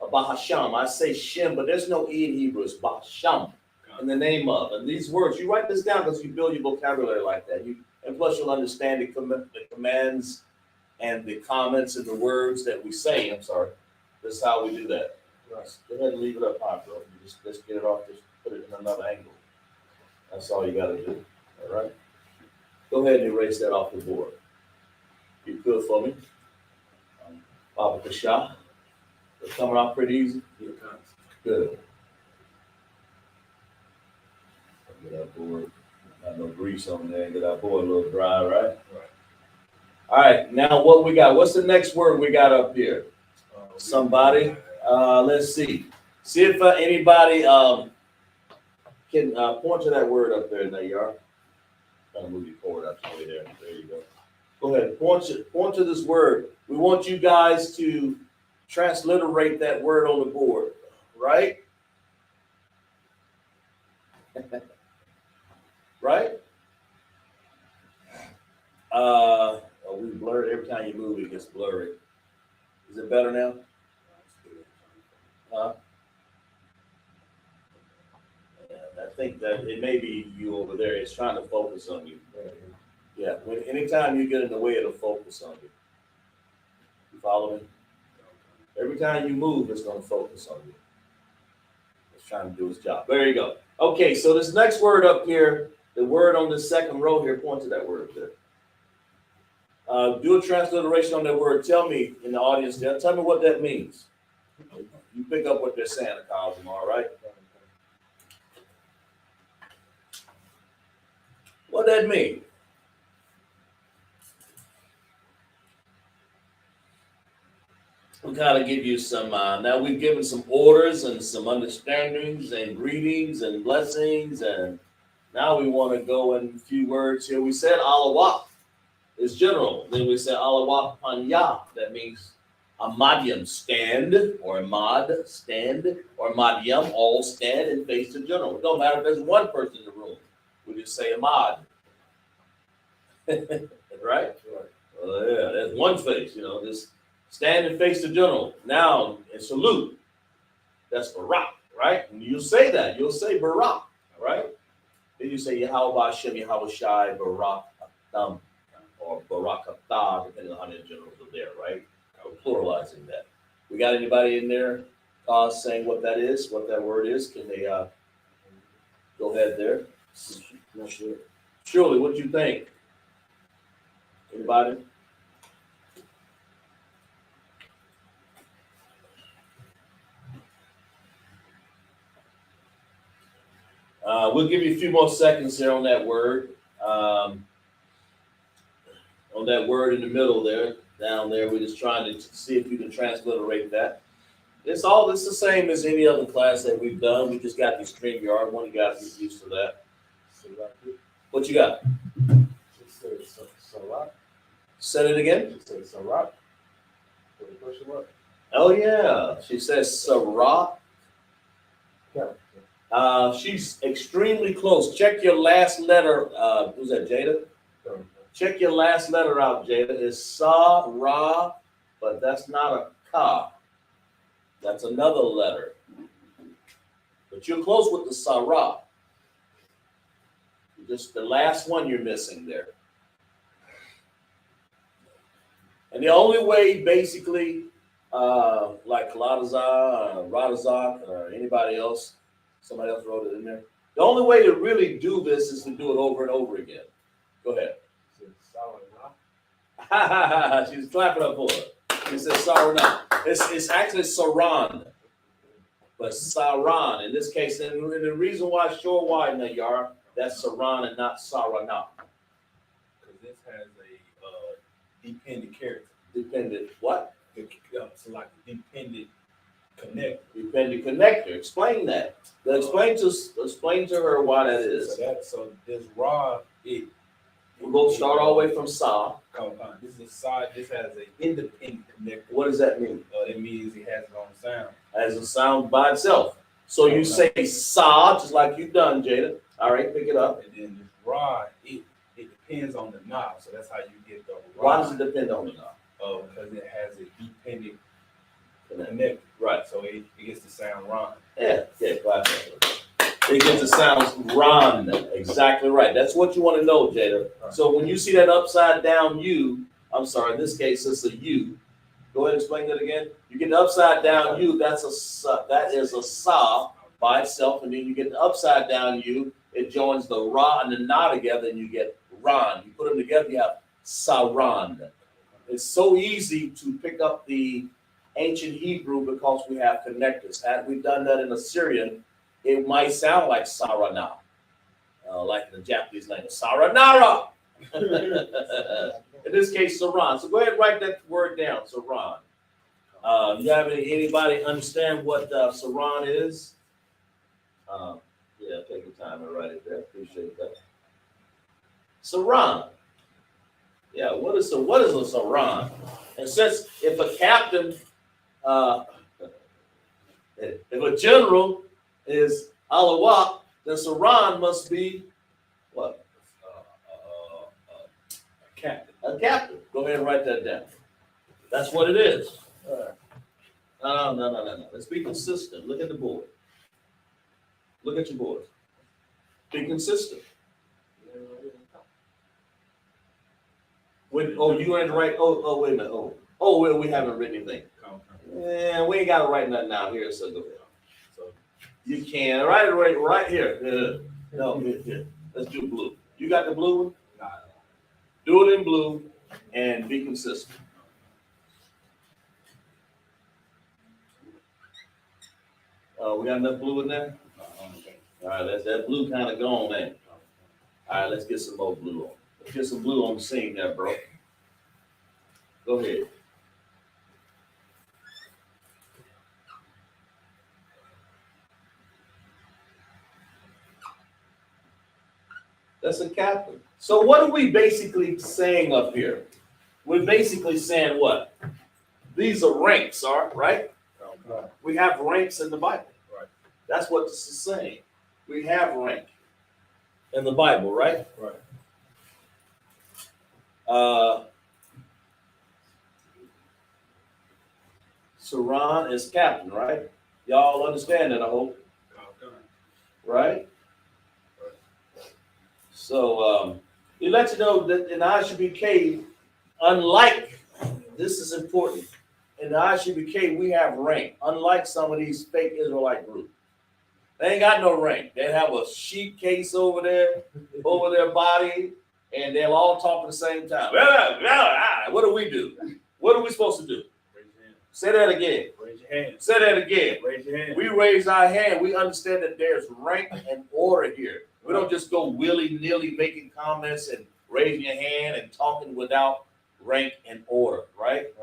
About Hashem. I say Shem, but there's no E in Hebrew. It's Bahasham, in the name of. And these words, you write this down because you build your vocabulary like that. And plus you'll understand the commands and the comments and the words that we say. I'm sorry. This is how we do that. Right. Go ahead and leave it up high, bro. You just get it off, just put it in another angle. That's all you got to do. All right? Go ahead and erase that off the board. You good for me? Baba Kasha. It's coming out pretty easy. Good. Get that board. Got no grease on there. Get that board a little dry, right? Right. All right. Now what we got? What's the next word we got up here? Somebody. Let's see. See if anybody can point to that word up there. There you are. I'm gonna move you forward up to there. There you go. Go ahead. Point to this word. We want you guys to transliterate that word on the board, right? Right? We blur it every time you move. It gets blurry. Is it better now? I think that it may be you over there. It's trying to focus on you. Yeah. Anytime you get in the way, it'll focus on you. You follow me? Every time you move, it's going to focus on you. It's trying to do its job. There you go. Okay, so this next word up here, the word on the second row here, point to that word there. Do a transliteration on that word. Tell me in the audience there. Tell me what that means. You pick up what they're saying, Cosmo, all right? What that mean? We kind of give you some, now we've given some orders and some understandings and greetings and blessings, and now we want to go in a few words here. We said alawak is general. Then we said alawak panya. That means a madium, stand, or a mod, stand, or madium, all stand and face the general. It don't matter if there's one person in the room. We just say a mod. Right? Well, yeah, there's one face, just stand and face the general. Now, and salute. That's Barak, right? And you'll say that. You'll say Barak, right? Then you say Yahweh Hashem, Yahweh Shai, Barak Atam, or Barak Atah, depending on how many generals are there, right? We're pluralizing that. We got anybody in there saying what that is, what that word is? Can they go ahead there? Not sure. Shirley, what do you think? Anybody? We'll give you a few more seconds there on that word. On that word in the middle there, down there, we're just trying to see if you can transliterate that. It's the same as any other class that we've done. We just got the StreamYard. One of you guys get used to that. What you got? Said it again? Oh yeah. She says Sarat. She's extremely close. Check your last letter. Who's that, Jada? Check your last letter out, Jada. It's Sa Ra, but that's not a Ka. That's another letter. But you're close with the Sa Ra. Just the last one you're missing there. And the only way, basically, like Radazak, or anybody else, somebody else wrote it in there. The only way to really do this is to do it over and over again. Go ahead. She's clapping up for it. She says Sarana. It's actually Saran, but Saran in this case. And the reason why sure why Nayar, that's Saran and not Sarana. Because this has a dependent character. Dependent what? So like a dependent connector. Dependent connector. Explain that. Explain to her why that is. So this Ra, We're going to start all the way from Sa. This is a side. This has an independent connector. What does that mean? It means it has its own sound. As a sound by itself. So you say Sa, just like you've done, Jada. All right, pick it up. And then this Ra, it depends on the knob. So that's how you get the Ra. Why does it depend on the knob? Because it has a dependent connector. Right. So it gets the sound Ron. Yeah, clap. It gets the sound Ron. Exactly right. That's what you want to know, Jada. Right. So when you see that upside down U, I'm sorry, in this case it's a U. Go ahead and explain that again. You get the upside down U, that is a Sa by itself, and then you get the upside down U, it joins the Ra and the Na together, and you get Ron. You put them together, you have Saran. It's so easy to pick up the ancient Hebrew because we have connectors. Had we done that in Assyrian, it might sound like Sarana, like in the Japanese language, Saranara. In this case, Saran. So go ahead and write that word down, Saran. You have anybody understand what Saran is? Yeah, take your time and write it there. Appreciate that. Saran. Yeah, what is a Saran? And since if a captain, if a general is Alawak, then Saran must be what? A captain. A captain. Go ahead and write that down. That's what it is. No. Let's be consistent. Look at the board. Look at your board. Be consistent. You ain't right. Wait a minute. Well, we haven't written anything. Yeah, we ain't got to write nothing out here. So go ahead. So you can write it right here. No, here. Let's do blue. You got the blue one? Nah. Do it in blue and be consistent. We got enough blue in there? All right, that's that blue kind of gone, man. All right, let's get some more blue on. Let's get some blue on the scene there, bro. Go ahead. That's a captain. So what are we basically saying up here? We're basically saying what? These are ranks, right? We have ranks in the Bible. Right. That's what this is saying. We have rank in the Bible, right? Right. Saran is captain, right? Y'all understand that, I hope. Right? So he lets you know that in I.S.U.P.K, unlike, this is important, in the I.S.U.P.K we have rank, unlike some of these fake Israelite groups. They ain't got no rank. They have a sheep case over there, over their body, and they'll all talk at the same time. What do we do? What are we supposed to do? Raise your hand. Say that again. Raise your hand. Say that again. Raise your hand. We raise our hand. We understand that there's rank and order here. We don't just go willy-nilly making comments and raising your hand and talking without rank and order, right?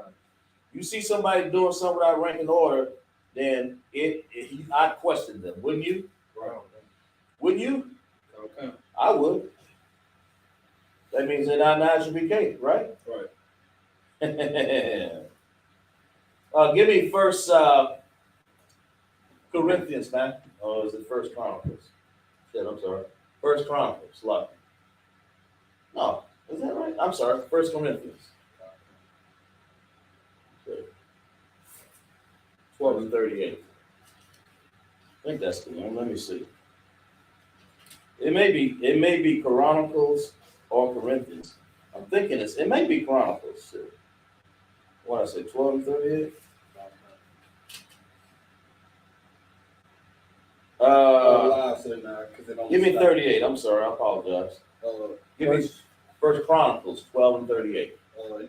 You see somebody doing something without rank and order, then I'd question them, wouldn't you? Right. Wouldn't you? Okay. I would. That means they're not I.S.U.P.K, right? Right. Give me First Corinthians, man. Oh, is it First Chronicles? Shit, I'm sorry. First Chronicles, lucky. No, is that right? I'm sorry. First Corinthians. 12:38. I think that's the one. Let me see. It may be Chronicles or Corinthians. I'm thinking it may be Chronicles. Sure. What I say, 12:38? Give me 38. I'm sorry, I apologize. Give me First Chronicles 12:38.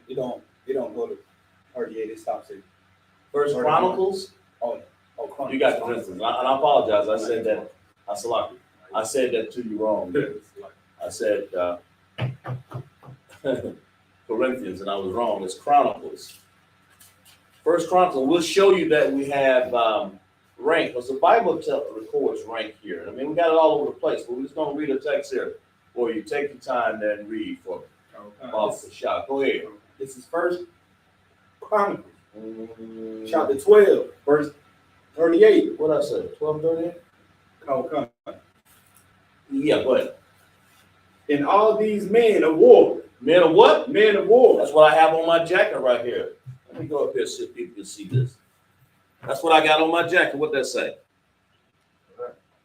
You don't go to 38. It stops at First Chronicles. Chronicles. You got Corinthians, and I apologize. I said that. I said that to you wrong. I said Corinthians, and I was wrong. It's Chronicles. First Chronicles. We'll show you that we have rank, because the Bible records rank here. I mean, we got it all over the place, but we're just going to read a text here for you. Take the time there and read for me. Off the shot. Go ahead. This is First Chronicles, chapter 12, verse 38. What I said? 12:38? Come. Yeah, go ahead. And all these men of war. Men of what? Men of war. That's what I have on my jacket right here. Let me go up here so people can see this. That's what I got on my jacket. What that say?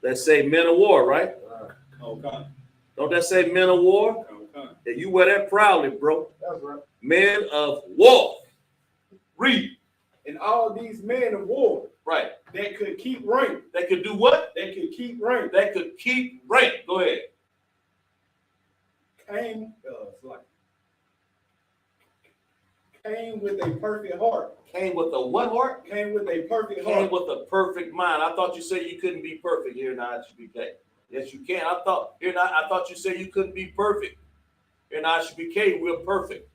That say men of war, right? Okay. Don't that say men of war? Okay. Yeah, you wear that proudly, bro. That's right. Men of war. Read. And all these men of war Right. that could keep rank. They could do what? They could keep rank. They could keep rank. Go ahead. Came with a perfect heart. Came with a what heart? Came with a perfect Came heart. with a perfect mind. I thought you said you couldn't be perfect here in I.S.U.P.K. Yes, you can. I thought you said you couldn't be perfect. Here in I.S.U.P.K, we're perfect.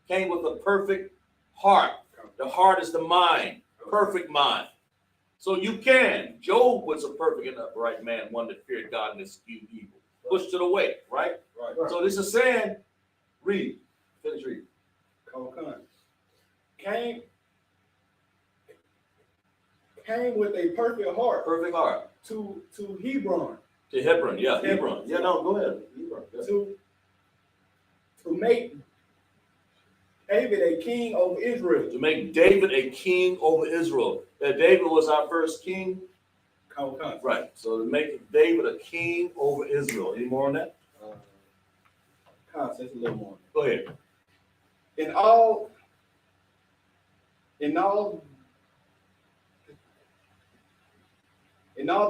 Came with a perfect heart. The heart is the mind. Perfect mind. So you can. Job was a perfect and upright man, one that feared God and eschewed evil. Pushed it away, right? Right. So this is saying, read. Finish reading. Came with a perfect heart Perfect heart. to Hebron. To Hebron, yeah, Hebron. Yeah, no, go ahead. Hebron. Yeah. To make David a king over Israel. To make David a king over Israel. That David was our first king. Right. So to make David a king over Israel. Any more on that? Concept a little more. Go ahead. In all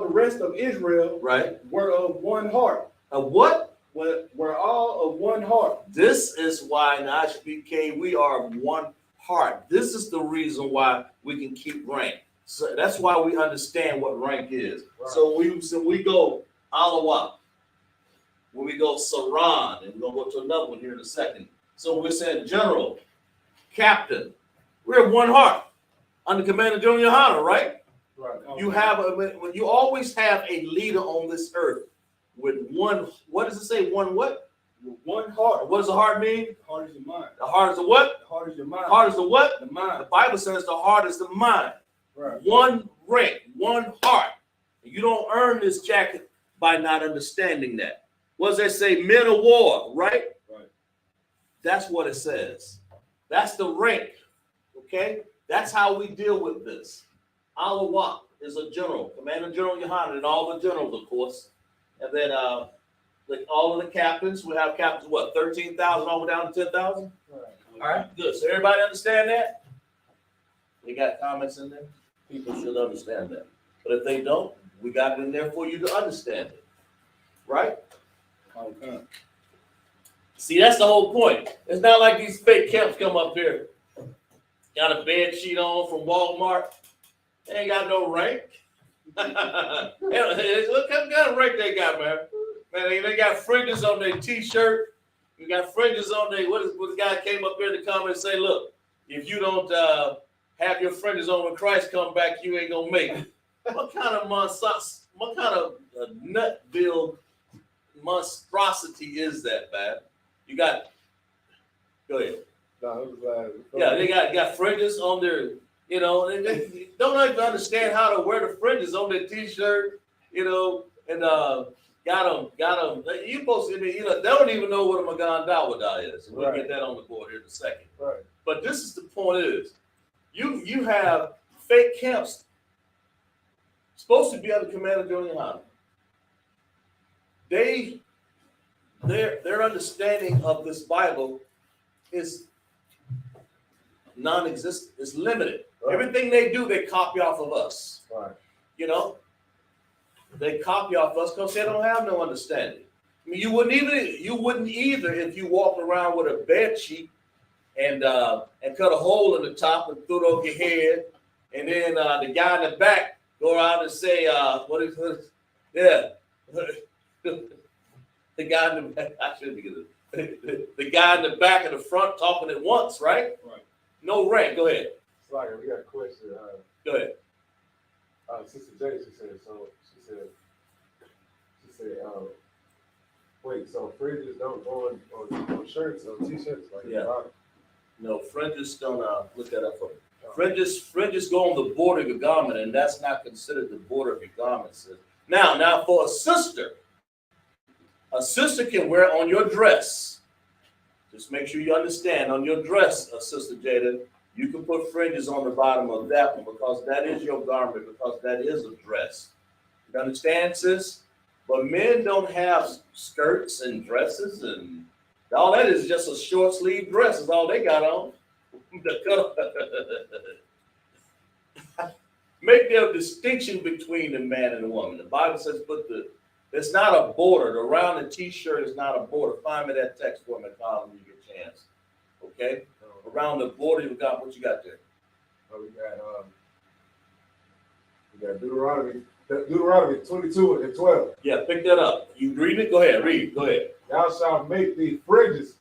the rest of Israel, Right. were of one heart. Of what? Were all of one heart. This is why in I.S.U.P.K we are of one heart. This is the reason why we can keep rank. So that's why we understand what rank is. Right. So we go Alawah, when we go Saran, and we're gonna go to another one here in a second. So we're saying general, captain. We're of one heart under Commander General YAHANNA, right? Right. When you always have a leader on this earth with one. What does it say? One what? One heart. What does the heart mean? The heart is your mind. The heart is the what? The heart is your mind. The heart is the what? The The mind. Bible says the heart is the mind. Right. One rank, one heart. You don't earn this jacket by not understanding that. What does that say? Men of war, right? Right. That's what it says. That's the rank. Okay? That's how we deal with this. Alawah is a general, Commander General YAHANNA, and all the generals, of course. And then like all of the captains, we have captains, what, 13,000 all the way down to 10,000? Right. All right, good. So everybody understand that? We got comments in there? People should understand that. But if they don't, we got it in there for you to understand it. Right? Okay. See, that's the whole point. It's not like these fake camps come up here, got a bed sheet on from Walmart. They ain't got no rank. Look what kind of rank they got, man. Man, they got fringes on their t-shirt. You got fringes on their, what the guy came up here in the comments and say, look, if you don't have your fringes on when Christ come back, you ain't gonna make it. What kind of nutville monstrosity is that, man? You got, go ahead. No, it was like, Yeah, they got fringes on their, they don't even understand how to wear the fringes on their t-shirt you know, and got them. You supposed to, they don't even know what a Magandawadah is. We'll get that on the board here in a second. Right. But this is the point: is you have fake camps supposed to be under command of YAHANNA. Their understanding of this Bible is non-existent. It's limited. Right. Everything they do, they copy off of us. Right. They copy off us because they don't have no understanding. I mean, you wouldn't either if you walked around with a bed sheet and cut a hole in the top and threw it over your head, and then the guy in the back go out and say, yeah. The guy in the back, I shouldn't get it. The guy in the back and the front talking at once, right? Right. No rank. Go ahead. Like we got a question. Go ahead. Sister J, she said, wait, so fringes don't go on shirts or t-shirts like Yeah. that? No, fringes don't look that up for me. Fringes go on the border of your garment, and that's not considered the border of your garment, sis. Now for a sister can wear on your dress. Just make sure you understand on your dress, Sister Jada, you can put fringes on the bottom of that one because that is your garment, because that is a dress. You understand, sis? But men don't have skirts and dresses, and all that is just a short sleeve dress is all they got on. Make their distinction between the man and the woman. The Bible says it's not a border. The round the t-shirt is not a border. Find me that text for me, Colin, when you get a chance. Okay? Around the border, you got what you got there. We got Deuteronomy 22 and 12. Yeah, pick that up. You read it? Go ahead, read. Go ahead. Thou shalt make thee fringes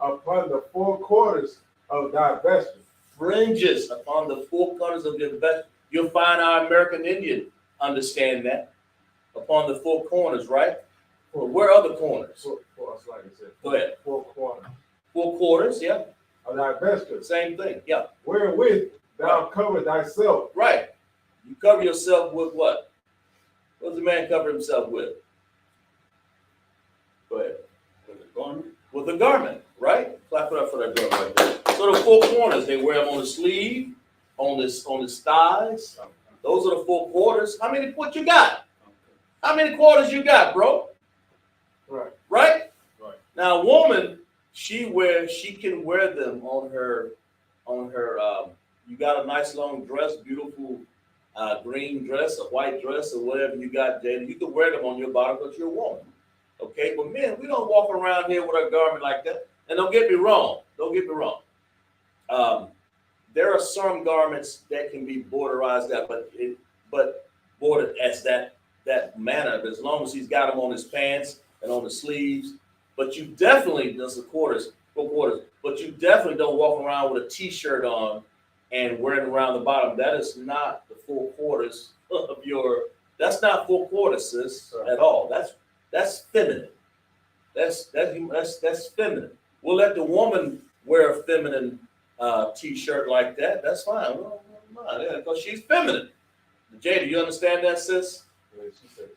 upon the four quarters of thy vestment. Fringes upon the four corners of your vestment. You'll find our American Indian understand that. Upon the four corners, right? Well, where are the corners? Like I said, Go ahead. four corners. Four quarters, yeah. Of thy vestment. Same thing, yeah. Wherewith thou cover thyself. Right. You cover yourself with what? What does the man cover himself with? Go ahead. With the garment. With a garment, right? Clap it up for that garment right there. So the four corners, they wear them on the sleeve, on the thighs. Those are the four quarters. How many what you got? How many quarters you got, bro? Right. Right? Right. Now a woman, she can wear them on her you got a nice long dress, beautiful green dress, a white dress, or whatever you got, Jada. You can wear them on your body because you're a woman. Okay, but men, we don't walk around here with a garment like that. And don't get me wrong. There are some garments that can be borderized out, but bordered as that manner, as long as he's got them on his pants and on the sleeves. But you definitely, that's the four quarters, but you definitely don't walk around with a t-shirt on and wearing around the bottom. That is not the four quarters of that's not four quarters, sis, at all. That's feminine. That's feminine. We'll let the woman wear a feminine t-shirt like that. That's fine. Because she's feminine. Jada, you understand that, sis? Yeah, she said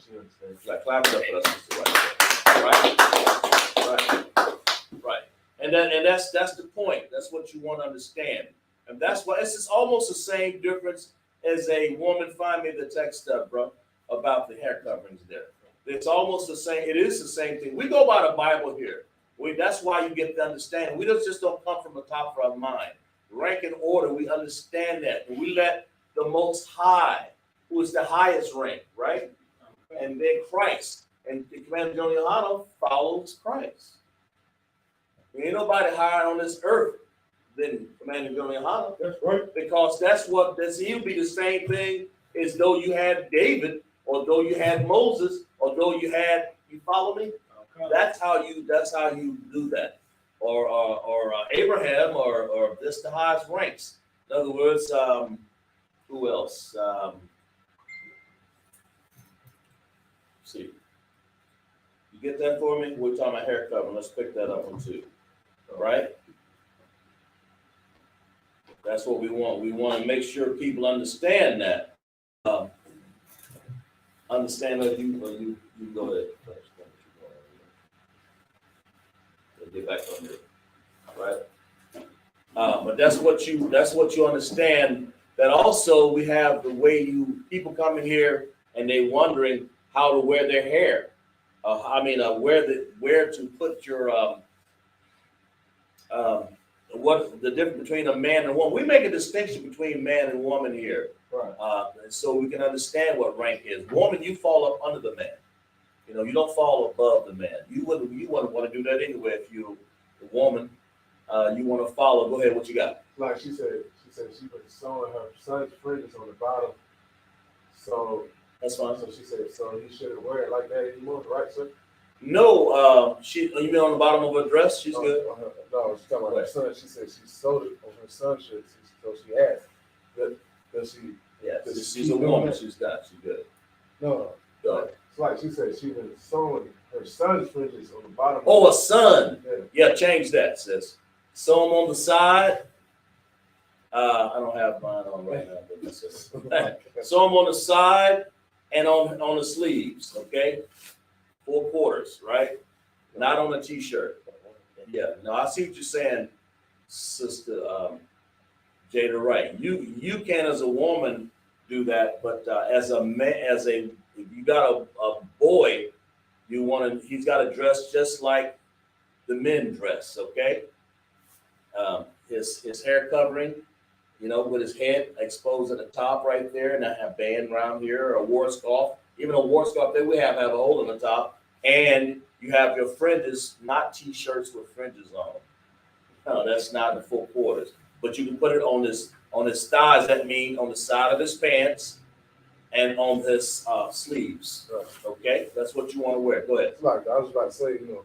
she understands. Like clap it up for us, sister, right? And that's the point. That's what you want to understand. And that's why it's just almost the same difference as a woman. Find me the text stuff, bro, about the hair coverings there. It's almost the same. It is the same thing. We go by the Bible here. That's why you get to understand. We just don't come from the top of our mind. Rank and order, we understand that. And we let the Most High, who is the highest rank, right? And then Christ. And the Commander General YAHANNA follows Christ. There ain't nobody higher on this earth than Commander General YAHANNA. That's right. Because he'll be the same thing as though you had David, or though you had Moses, or though you follow me? Okay. That's how you do that. Or Abraham, or this the highest ranks. In other words, who else? See. You get that for me? We're talking about hair covering. Let's pick that up one too. All right? That's what we want. We want to make sure people understand that. understand that you go ahead. Get back on there. All right. But that's what you understand. That also we have the way people come in here and they wondering how to wear their hair. Where to put your what the difference between a man and a woman. We make a distinction between man and woman here, Right. so we can understand what rank is. Woman, you fall up under the man. You know, you don't fall above the man. You wouldn't want to do that anyway if you're a woman. You want to follow. Go ahead. What you got? Like she said she was sewing her son's fringes on the bottom. So That's fine. so she said so he shouldn't wear it like that anymore, right, sir? No, you mean on the bottom of her dress? She's good. No, she's talking about her son. She said she sewed it on her son's shirt. So she asked, does she? Yeah, does she's she a do woman. that? She's good. No. Go ahead. It's like she said she was sewing her son's fringes on the bottom. Oh, a son. Yeah. Yeah, change that, sis. Sew them on the side. I don't have mine on right now, but this is sew them on the side and on the sleeves. Okay, 4 quarters, right? Not on the t-shirt. Yeah, no, I see what you're saying, Sister Jada. Right, you can as a woman do that, but as a man, if you got a boy, he's got to dress just like the men dress. Okay, his hair covering, with his head exposed at the top right there, and I have band around here, a war scarf. Even a war scarf that we have a hole in the top, and you have your fringes, not t-shirts with fringes on. No, that's not the 4 quarters. But you can put it on his thighs. That means on the side of his pants and on his sleeves. Okay, that's what you want to wear. Go ahead. It's like I was about to say, if you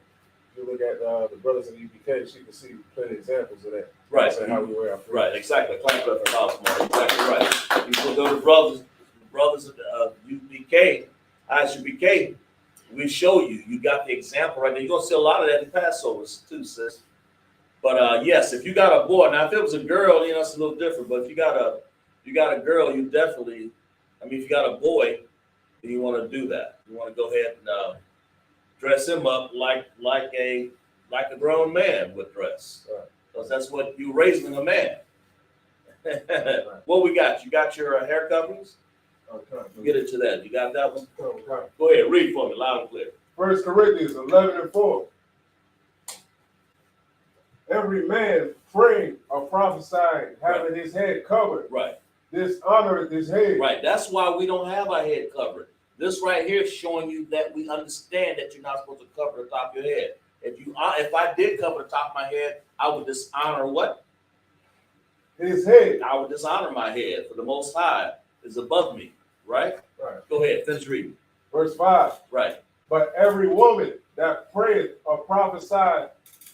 look at the brothers in UPK, you can see plenty of examples of that. Right. Saying how we wear our fringes. Right. Exactly. Thank you for Baltimore. Exactly right. You go to brothers of UPK, I.S.U.P.K. We show you. You got the example right there. You're gonna see a lot of that in Passovers too, sis. But yes, if you got a boy, now if it was a girl, it's a little different. But if you got a girl, you definitely. If you got a boy, then you want to do that. You want to go ahead and dress him up like a grown man would dress, because that's what you raising a man. What we got? You got your hair coverings? Get into that. You got that one? Go ahead, read for me, loud and clear. 1 Corinthians 11:4. Every man praying or prophesying, having his head covered, Right. dishonoreth his head. Right. That's why we don't have our head covered. This right here is showing you that we understand that you're not supposed to cover the top of your head. If I did cover the top of my head, I would dishonor what? His head. I would dishonor my head, for the Most High is above me. Right? Right. Go ahead, finish reading. Verse 5. Right. But every woman that prayeth or prophesieth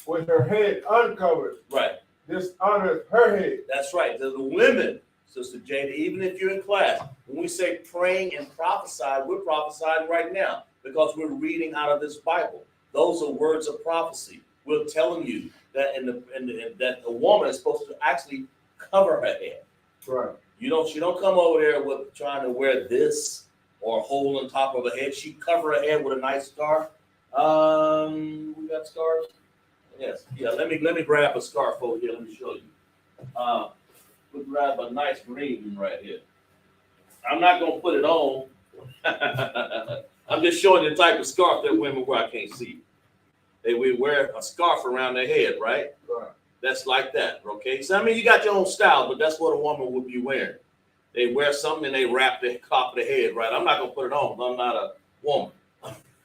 with her head uncovered, Right. dishonoreth her head. That's right. The women, Sister Jada, even if you're in class, when we say praying and prophesy, we're prophesying right now because we're reading out of this Bible. Those are words of prophecy. We're telling you that that a woman is supposed to actually cover her head. Right. She don't come over there with trying to wear this or a hole on top of her head. She cover her head with a nice scarf. We got scarves. Yes. Yeah. Let me grab a scarf over here. Let me show you. We'll grab a nice green one right here. I'm not gonna put it on. I'm just showing you the type of scarf that women wear. I can't see. They wear a scarf around their head, right? Right. That's like that, okay? So you got your own style, but that's what a woman would be wearing. They wear something and they wrap the top of their head, right? I'm not gonna put it on. I'm not a woman.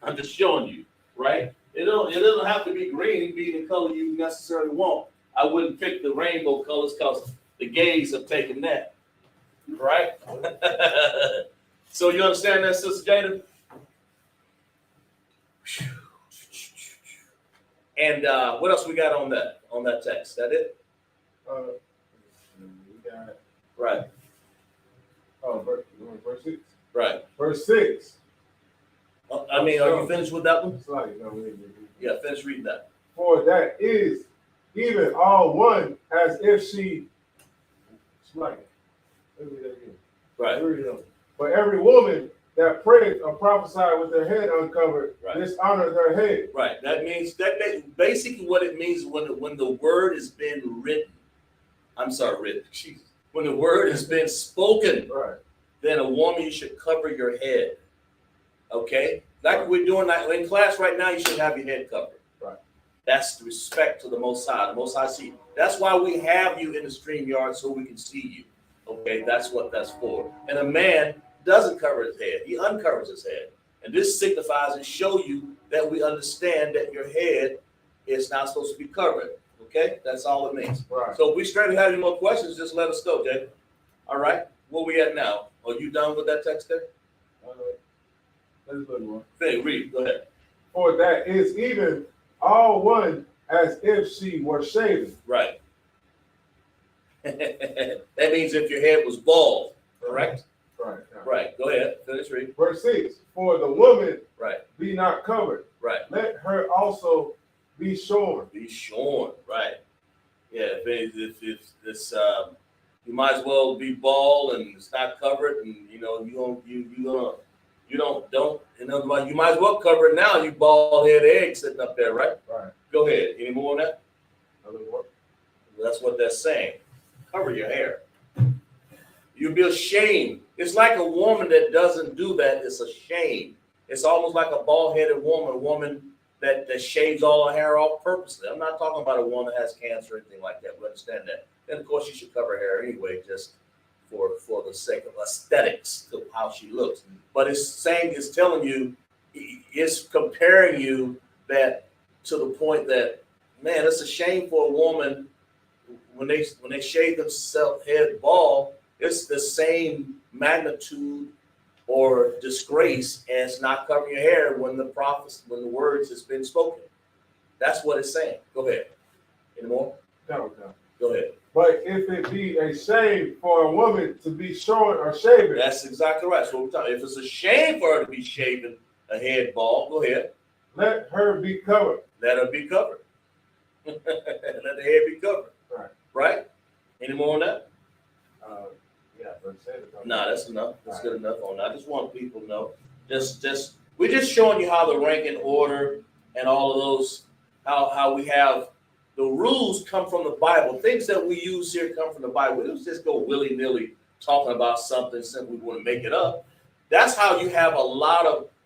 I'm just showing you, right? It doesn't have to be green. It can be the color you necessarily want. I wouldn't pick the rainbow colors because the gays have taken that, right? So you understand that, Sister Jada? And what else we got on that text? That it? We got Right. verse 6. Right. Verse 6. Are you finished with that one? It's like, Yeah, finish reading that. for that is even all one as if she. It's like, let me read that again. Right. But every woman that prayed or prophesied with their head uncovered Right. dishonored her head. Right. That means basically what it means when the word has been written. I'm sorry, written. Jesus. When the word has been spoken, Right. then a woman, you should cover your head. Okay? Like we're doing that in class right now, you should have your head covered. Right. That's the respect to the Most High. The Most High see. That's why we have you in the stream yard so we can see you. Okay, that's what that's for. And a man doesn't cover his head; he uncovers his head. And this signifies and show you that we understand that your head is not supposed to be covered. Okay, that's all it means. Right. So if we straight have any more questions, just let us know, Jay. All right, where we at now? Are you done with that text there? Let's look more. Hey, read. Go ahead. For that is even all one as if she were shaven. Right. That means if your head was bald, correct? Right. Right. Go ahead. Finish reading. Verse 6. For the woman Right. be not covered. Right. Let her also be shorn. Be shorn. Right. Yeah. If it's you might as well be bald and it's not covered, and you don't. In other words, you might as well cover it now. You bald head egg sitting up there, right? Right. Go ahead. Any more on that? Another more. That's what that's saying. Cover your hair. You'll be ashamed. It's like a woman that doesn't do that. It's a shame. It's almost like a bald-headed woman, a woman that shaves all her hair off purposely. I'm not talking about a woman that has cancer or anything like that. We understand that. And of course, she should cover her hair anyway, just for the sake of aesthetics of how she looks. But it's telling you, it's comparing you that to the point that, man, it's a shame for a woman when they shave themselves head bald. It's the same magnitude or disgrace as not covering your hair when the words has been spoken. That's what it's saying. Go ahead. Any more? No. Go ahead. But if it be a shame for a woman to be shorn or shaven. That's exactly right. So we're talking. If it's a shame for her to be shaving a head bald, go ahead. Let her be covered. Let her be covered. Let the head be covered. Right. Right? Any more on that? Yeah, verse 7. No, that's enough. That's good enough on that. I just want people to know. We're just showing you how the rank and order and all of those, how we have the rules come from the Bible. Things that we use here come from the Bible. We don't just go willy-nilly talking about something simply we want to make it up. That's how you have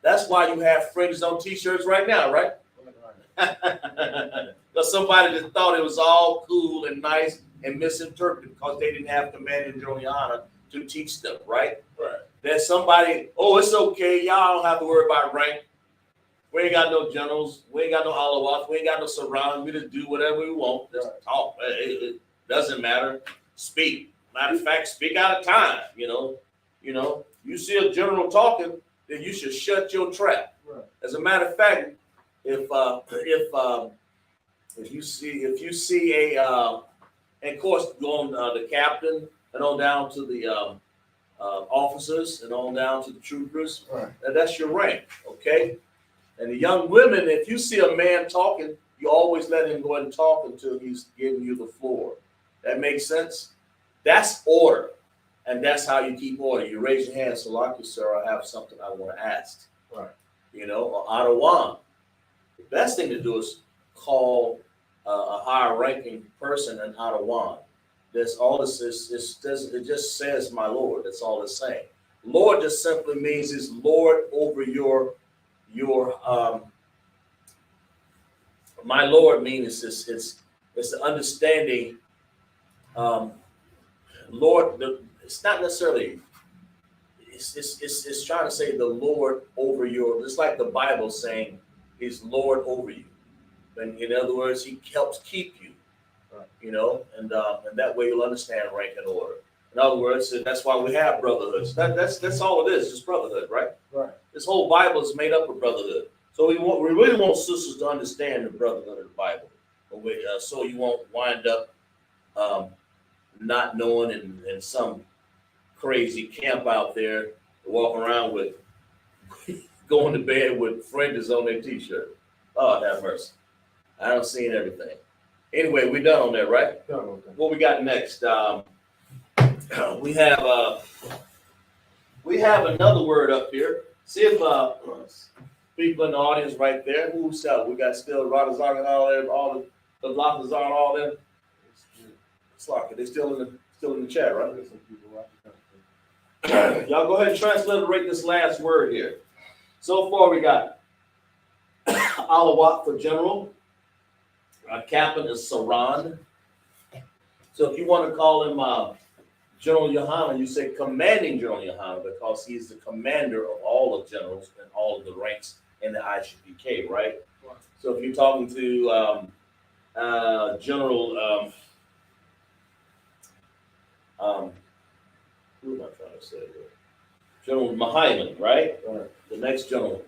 that's why you have fringes on t-shirts right now, right? Because somebody just thought it was all cool and nice and misinterpreted because they didn't have command and YAHANNA to teach them, right? Right. There's somebody, it's okay, y'all don't have to worry about rank. We ain't got no generals, we ain't got no alawats, we ain't got no surround. We just do whatever we want. Just talk. It doesn't matter. Speak. Matter of fact, speak out of time. You see a general talking, then you should shut your trap. Right. As a matter of fact, if you see a and of course go on the captain and on down to the officers and on down to the troopers, Right. that's your rank, okay? And the young women, if you see a man talking, you always let him go ahead and talk until he's giving you the floor. That makes sense? That's order, and that's how you keep order. You raise your hand, Salaki, sir, I have something I want to ask. Right. Or Adawan. The best thing to do is call a higher ranking person an Adawan. That's all this is. It just says my Lord. That's all it's saying. Lord just simply means is Lord over your my Lord means it's the understanding. Lord, it's not necessarily. It's trying to say the Lord over your. It's like the Bible saying He's Lord over you. And in other words, He helps keep you. And that way you'll understand rank and order. In other words, that's why we have brotherhoods. That's all it is, just brotherhood, right? Right. This whole Bible is made up of brotherhood. So we really want sisters to understand the brotherhood of the Bible, so you won't wind up not knowing in some crazy camp out there walking around with going to bed with fringes on their t-shirt. Oh, have mercy. I don't see everything. Anyway, we're done on that, right? No. What we got next? We have we have another word up here. See if people in the audience right there, who's we got still Radazar and all them, all the Latazar and all them. It's like they still in the chat, right? Y'all go ahead and transliterate this last word here. So far we got Alawat for general. Captain is Saran. So if you want to call him General YAHANNA, you say commanding General YAHANNA because he's the commander of all the generals and all of the ranks in the I.S.U.P.K, right? So if you're talking to General, who am I trying to say here? General Mahayman, right? The next general.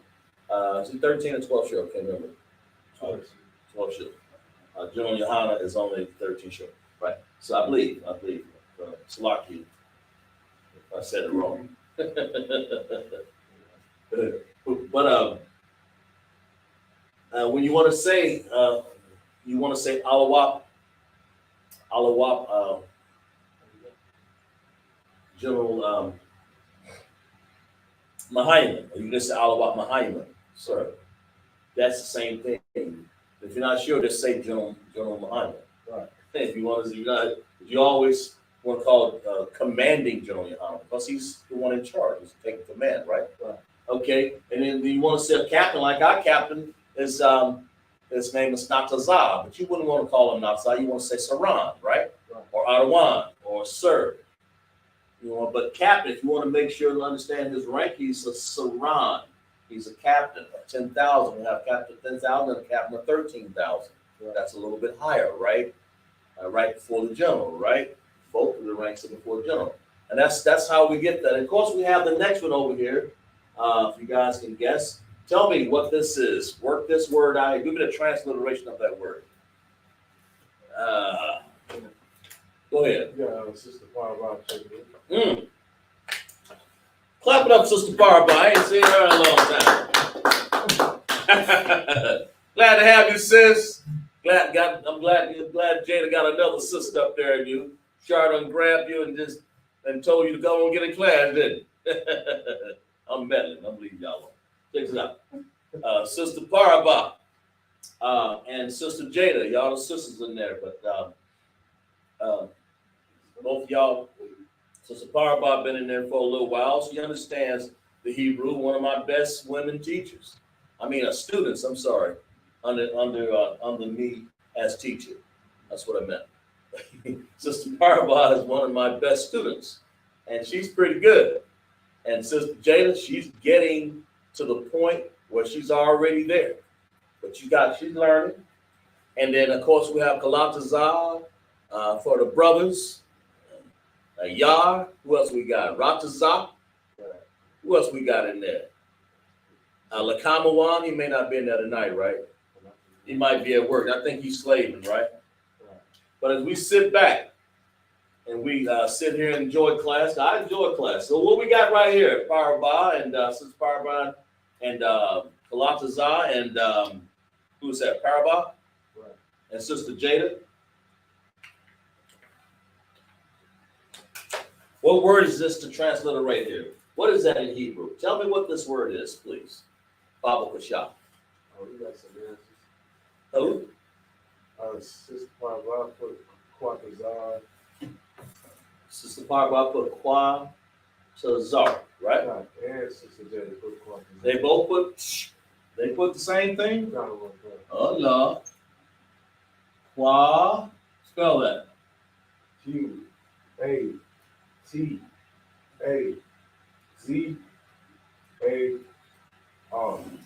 Is he 13 or 12 short? I can't remember. 12 short. General YAHANNA is only 13 short. Right. So I believe, Slaki, if I said it wrong. But when you want to say Alawap, General Mahayman, or you just say Alawap Mahayman, sir. That's the same thing. If you're not sure, just say General Mahayman. Right. If you want to, you always want to call it commanding General YAHANNA because he's the one in charge. He's taking command, right? Right. Okay. And then you want to say a captain, like our captain is his name is Natazah, but you wouldn't want to call him Natazah. You want to say Saran, right? Or Arwan, or Sir. You know, but captain, if you want to make sure and understand his rank, he's a Saran. He's a captain of 10,000. We have captain of 10,000 and a captain of 13,000. That's a little bit higher, right? Right before the general, right? Both of the ranks are before the general. And that's how we get that. And of course, we have the next one over here. If you guys can guess. Tell me what this is. Work this word out. Give me the transliteration of that word. Go ahead. Yeah, Sister Barbara checking in. Clap it up, Sister Barbara. I ain't seen her in a long time. Glad to have you, sis. I'm glad Jada got another sister up there and you. Char grabbed you and told you to go and get in class, didn't it? I'm meddling. I'm leaving y'all alone. Check this out. Sister Paraba and Sister Jada, y'all the sisters in there, but both of y'all, Sister Paraba been in there for a little while. She understands the Hebrew, one of my best women teachers. Students, I'm sorry, under me as teacher. That's what I meant. Sister Paraba is one of my best students, and she's pretty good. And Sister Jada, she's getting to the point where she's already there. But she's learning. And then, of course, we have Kalatazar for the brothers. Yar. Who else we got? Ratazak. Who else we got in there? Lakamawan, he may not be in there tonight, right? He might be at work. I think he's slaving, right? But as we sit back and we sit here and enjoy class, I enjoy class. So what we got right here, Paraba and Sister Paraba and Kalatazar and who's that? Paraba and Sister Jada. What word is this to transliterate here? What is that in Hebrew? Tell me what this word is, please. Baba Kasha. Oh, you got some answers. Who? Sister Barbara put Quatazar. Sister Paraba put Kwa to Zar, right? And Sister Jada put Quatazar. They both put the same thing? Oh, no. Kwa, spell that. Quatazar.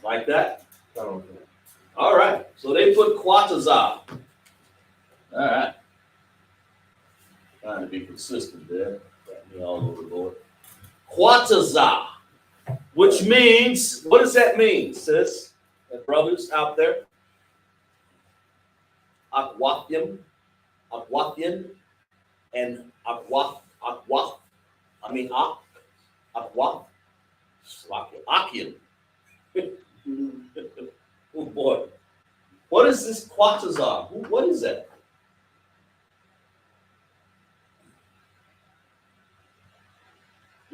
Like that? All right. So they put Quatazar. All right. Trying to be consistent there. Got me all over the board. Quatazar, which means, what does that mean, sis and brothers out there? Akwathian, and Akwat, Akian. Oh boy. What is this Quatazar? What is that?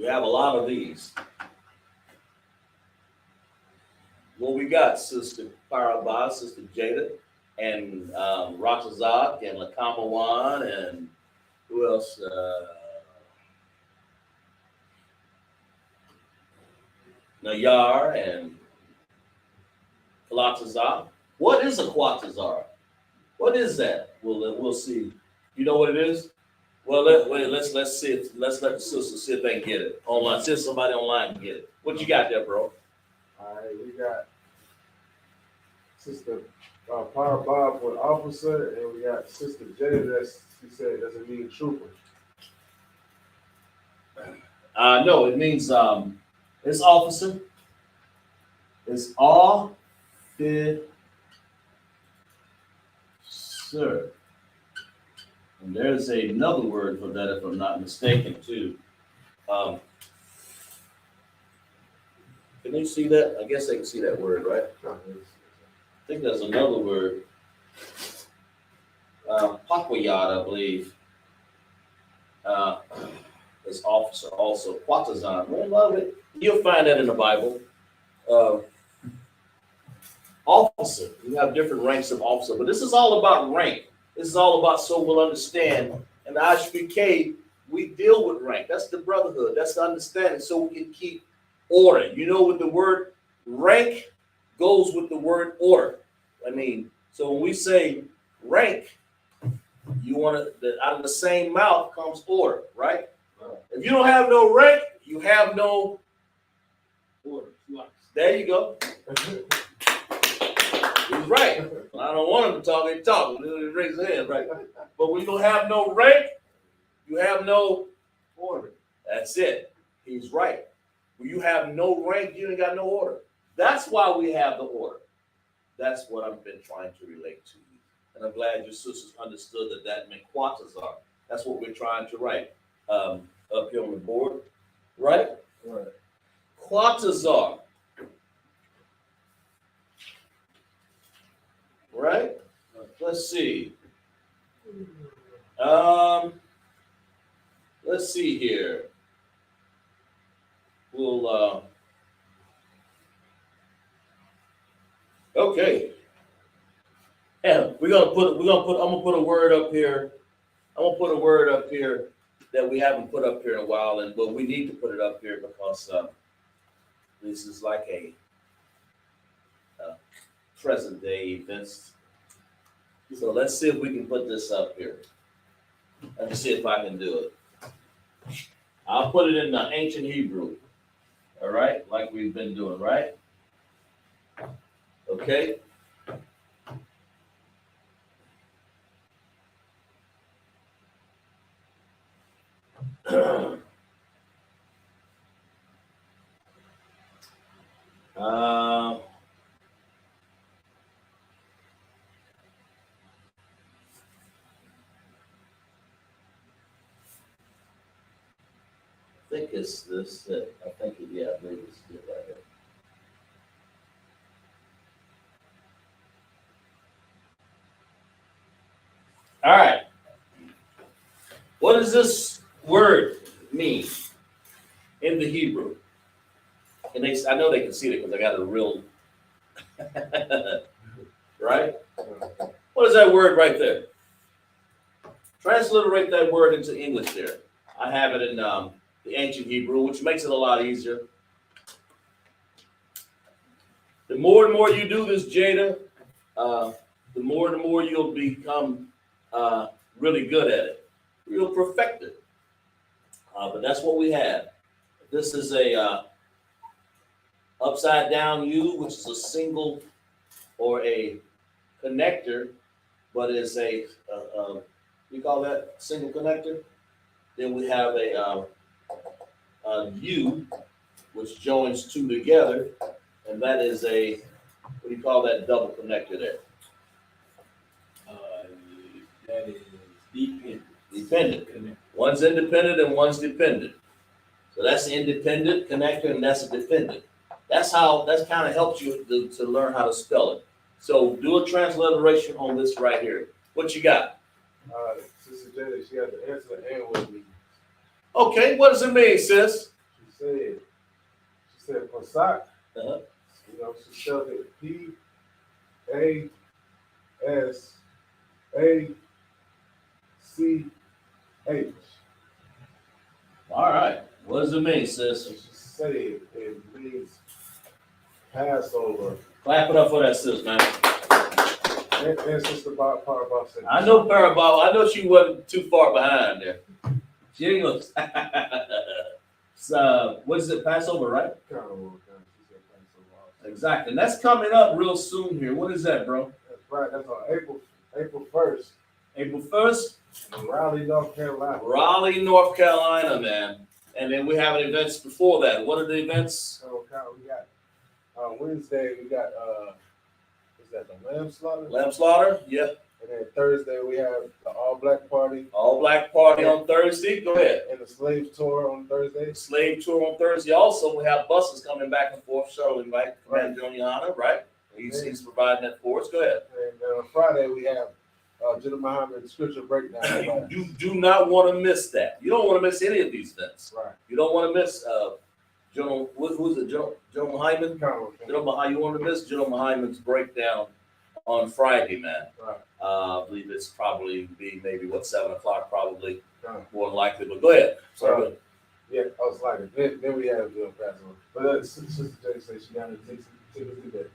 We have a lot of these. What we got, Sister Parabah, Sister Jada, and Rakazak, and Lakamawan, and who else? Nayar and Kalatazar. What is a Quatazar? What is that? We'll see. You know what it is? Well, let's see it. Let's let the sisters see if they can get it online. See if somebody online can get it. What you got there, bro? All right, we got Sister Power Bob for officer, and we got Sister Jada. She said doesn't mean trooper. No, it means it's officer. It's officer. And there's another word for that, if I'm not mistaken, too. Can you see that? I guess they can see that word, right? I think there's another word. Pakwayad, I believe. Is officer also. Quatazan. I love it. You'll find that in the Bible. Officer. You have different ranks of officer, but this is all about rank. This is all about so we'll understand. In the I.S.U.P.K, we deal with rank. That's the brotherhood. That's the understanding, so we can keep order. You know, with the word rank goes with the word order. I mean, so when we say rank, you want to, out of the same mouth comes order, right? If you don't have no rank, you have no order. There you go. He's right. I don't want him to talk. He talk. He raise his hand, right? But when you don't have no rank, you have no order. That's it. He's right. When you have no rank, you ain't got no order. That's why we have the order. That's what I've been trying to relate to you. And I'm glad your sisters understood that that meant Quatazar. That's what we're trying to write up here on the board. Right? Right. Quatazar. Right? Let's see. Let's see here. We'll okay. Yeah, I'm gonna put a word up here. I'm gonna put a word up here that we haven't put up here in a while, but we need to put it up here because this is like a present day events. So let's see if we can put this up here. Let me see if I can do it. I'll put it in the ancient Hebrew. All right, like we've been doing, right? Okay. I think it's this. I think it, yeah, I believe it's it right here. All right. What does this word mean in the Hebrew? And I know they can see it because I got a real, right? What is that word right there? Transliterate that word into English there. I have it in the ancient Hebrew, which makes it a lot easier. The more and more you do this, Jada, the more you'll become really good at it. You'll perfect it. But that's what we have. This is a upside down U, which is a single or a connector, but is a we call that single connector. Then we have a U, which joins two together, and that is a, what do you call that double connector there? That is dependent. Dependent. One's independent and one's dependent. So that's the independent connector, and that's a dependent. That's kind of helps you to learn how to spell it. So do a transliteration on this right here. What you got? Sister Jada, she had to answer and what it means. Okay, what does it mean, sis? She said Pasak. Uh-huh. You know, she spelled it P-A-S-A-C-H. All right. What does it mean, sis? And she said it means Passover. Clap it up for that, sis, man. And Sister Parabah said, I know Parabah. I know she wasn't too far behind there. She ain't gonna. So, what is it? Passover, right? Kind of wrong, she said Passover. Exactly. And that's coming up real soon here. What is that, bro? That's right. That's on April 1st. April 1st? In Raleigh, North Carolina. Raleigh, North Carolina, man. And then we have events before that. What are the events? So we got Wednesday, we got is that the lamb slaughter? Lamb slaughter? Yeah. And then Thursday we have the all black party. All black party on Thursday. Go ahead. And the slave tour on Thursday. Slave tour on Thursday. Also, we have buses coming back and forth shuttle, right? Commander John YAHANNA, right? He's providing that for us. Go ahead. And on Friday we have General Muhammad's scripture breakdown. You do not want to miss that. You don't want to miss any of these events. Right. You don't want to miss General, who's it? General Hyman? General Hyman. You want to miss General Hyman's breakdown on Friday, man. Right. I believe it's probably be maybe 7 o'clock, probably Right. more than likely. But go ahead. Sorry. Yeah, I was like, then we have the Passover. But Sister Jay said she got to take tickets today.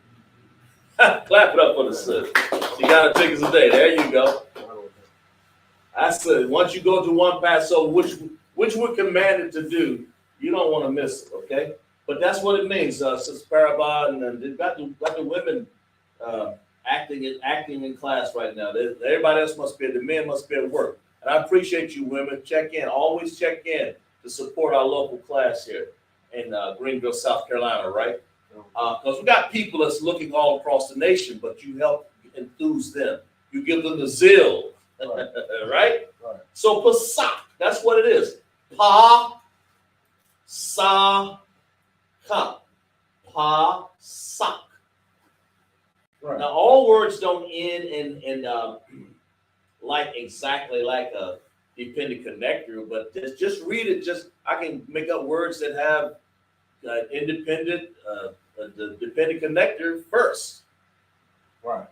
Clap it up for the sis. She got her tickets today. There you go. I said, once you go to one Passover, which we're commanded to do, you don't want to miss it, okay? But that's what it means, Sister Parabah, and they've got the women acting in class right now. Everybody else must be, the men must be at work. And I appreciate you women. Check in, always check in to support our local class here in Greenville, South Carolina, right? Because we got people that's looking all across the nation, but you help enthuse them. You give them the zeal, Right? right? Right. So Pasak, that's what it is. Pa-sa-ka. Pa-sak. Right. Now, all words don't end in like exactly like a dependent connector, but just read it. I can make up words that have independent, the dependent connector first. Right.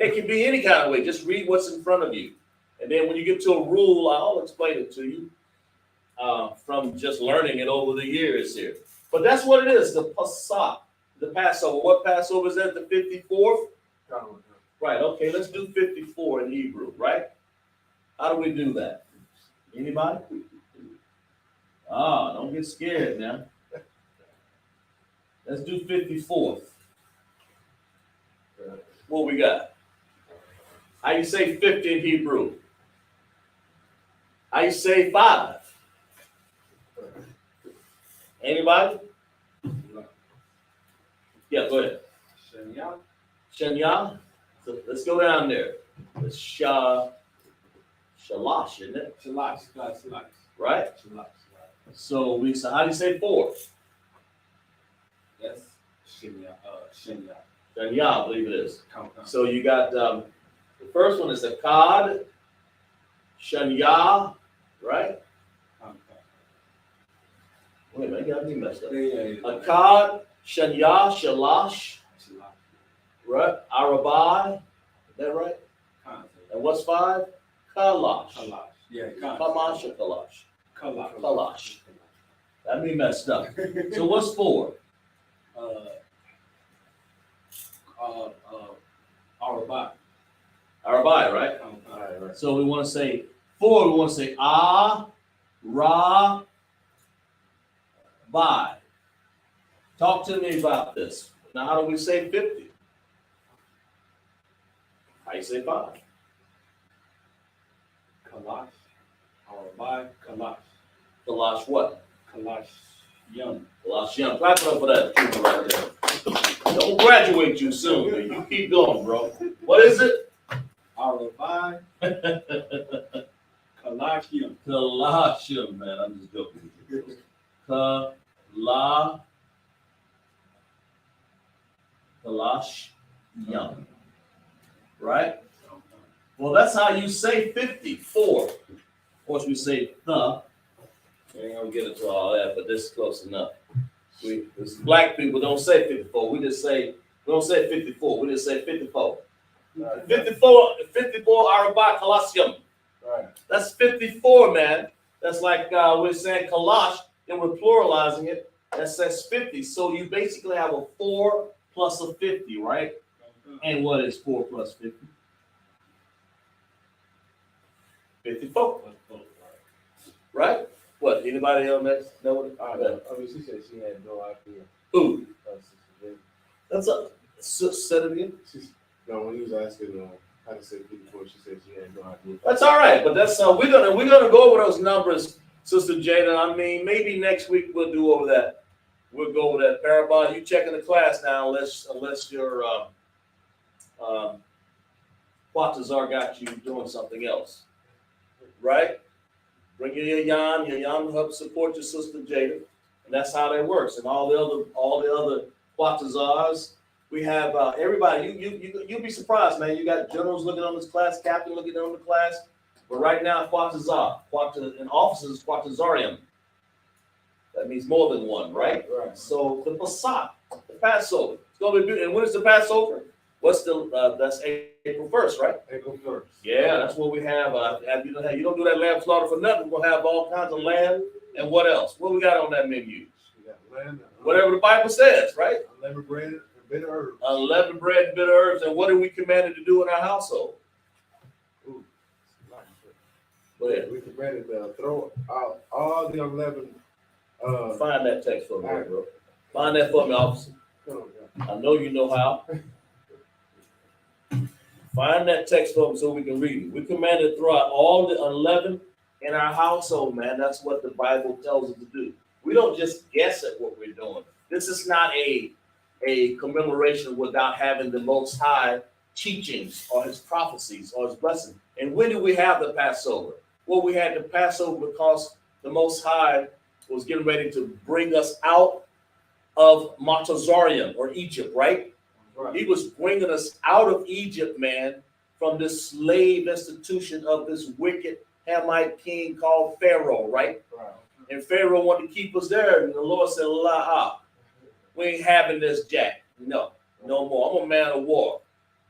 It can be any kind of way. Just read what's in front of you. And then when you get to a rule, I'll explain it to you from just learning it over the years here. But that's what it is, the Pasach, the Passover. What Passover is that, the 54th? Right, okay, let's do 54 in Hebrew, right? How do we do that? Anybody? Don't get scared now. Let's do 54th. What we got? How you say 50 in Hebrew? How you say 5? Anybody? Yeah, go ahead. Shanya. So let's go down there. It's shalash, isn't it? Shalash. Right? So how do you say 4? Yes. Shanya. Shanya, I believe it is. So you got the first one is Akkad, Shanya, right? Wait a minute, I got me messed up. Akkad, Shanya, Shalash, right? Arabai, is that right? And what's 5? Kalash. Yeah, Kamash or Kalash? Kalash. That me messed up. So what's 4? Arabai. Arabai, right? Right. So we want to say 4, we want to say Bai. Talk to me about this. Now, how do we say 50? How you say 5? Kalash. Arabai. Kalash. Kalash what? Kalash. Yum. Kalash Yum. Clap it up for that trooper right there. Don't graduate you soon, man. You keep going, bro. What is it? Arabai. Kalash Yum. Kalash Yum, man. I'm just joking with you. Kalash Yum. Right? Well, that's how you say 54. Of course, we say the. We ain't gonna get into all that, but this is close enough. This black people don't say 54. We don't say 54. We just say 54. 54 Araba Colossium. Right. That's 54, man. That's like we're saying Kalash, and we're pluralizing it. That says 50. So you basically have a 4 plus a 50, right? And what is 4 plus 50? 54. Right? What? Anybody else know what it is? I mean, she said she had no idea. Who? That's a set it again. No, when he was asking how to say 54, she said she had no idea. That's all right, but that's we're gonna go over those numbers, Sister Jada. I mean, maybe next week we'll do over that. We'll go over that. Parabon, you checking the class now, unless your Quatazar got you doing something else, right? Bring your Yan help support your Sister Jada, and that's how that works. And all the other Quatazars. We have everybody. You'll be surprised, man. You got generals looking on this class, captain looking on the class. But right now, Quatazar, and officers, Quatazarium. That means more than one, right? Right. So the Passat, the Passover. It's gonna be beautiful. And when is the Passover? What's that's April 1st, right? April 1st. Yeah, that's what we have. You don't do that lamb slaughter for nothing. We're gonna have all kinds of lamb and what else? What we got on that menu? We got lamb, Whatever the Bible says, right? unleavened bread, and bitter herbs. Unleavened bread and bitter herbs. And what are we commanded to do in our household? Ooh. Go ahead. We commanded to throw out all the unleavened. Find that text for me, bro. Find that for me, officer. I know you know how. Find that text for me so we can read it. We commanded to throw out all the unleavened in our household, man. That's what the Bible tells us to do. We don't just guess at what we're doing. This is not a commemoration without having the Most High teachings or his prophecies or his blessing. And when do we have the Passover? Well, we had the Passover because the Most High was getting ready to bring us out of Matazarium or Egypt, right? Right. He was bringing us out of Egypt, man, from this slave institution of this wicked Hamite king called Pharaoh, right? Right. And Pharaoh wanted to keep us there. And the Lord said, "La, we ain't having this, Jack. No more. I'm a man of war.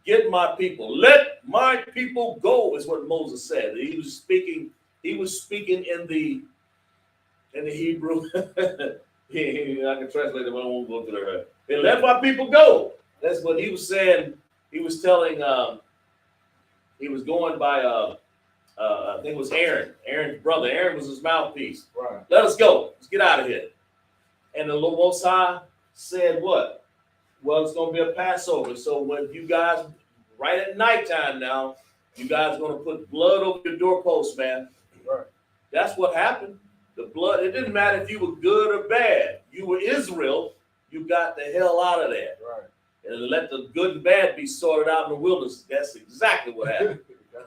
Get my people. Let my people go," is what Moses said. He was speaking in the Hebrew. I can translate it, but I won't go through there. Hey, let my people go. That's what he was saying. He was telling, he was going by, I think it was Aaron's brother. Aaron was his mouthpiece. Right. Let us go. Let's get out of here. And the Lord Most High said what? Well, it's going to be a Passover. So when you guys, right at nighttime now, you guys are going to put blood over your doorpost, man. Right. That's what happened. The blood, it didn't matter if you were good or bad. You were Israel. You got the hell out of there. Right. And let the good and bad be sorted out in the wilderness. That's exactly what happened.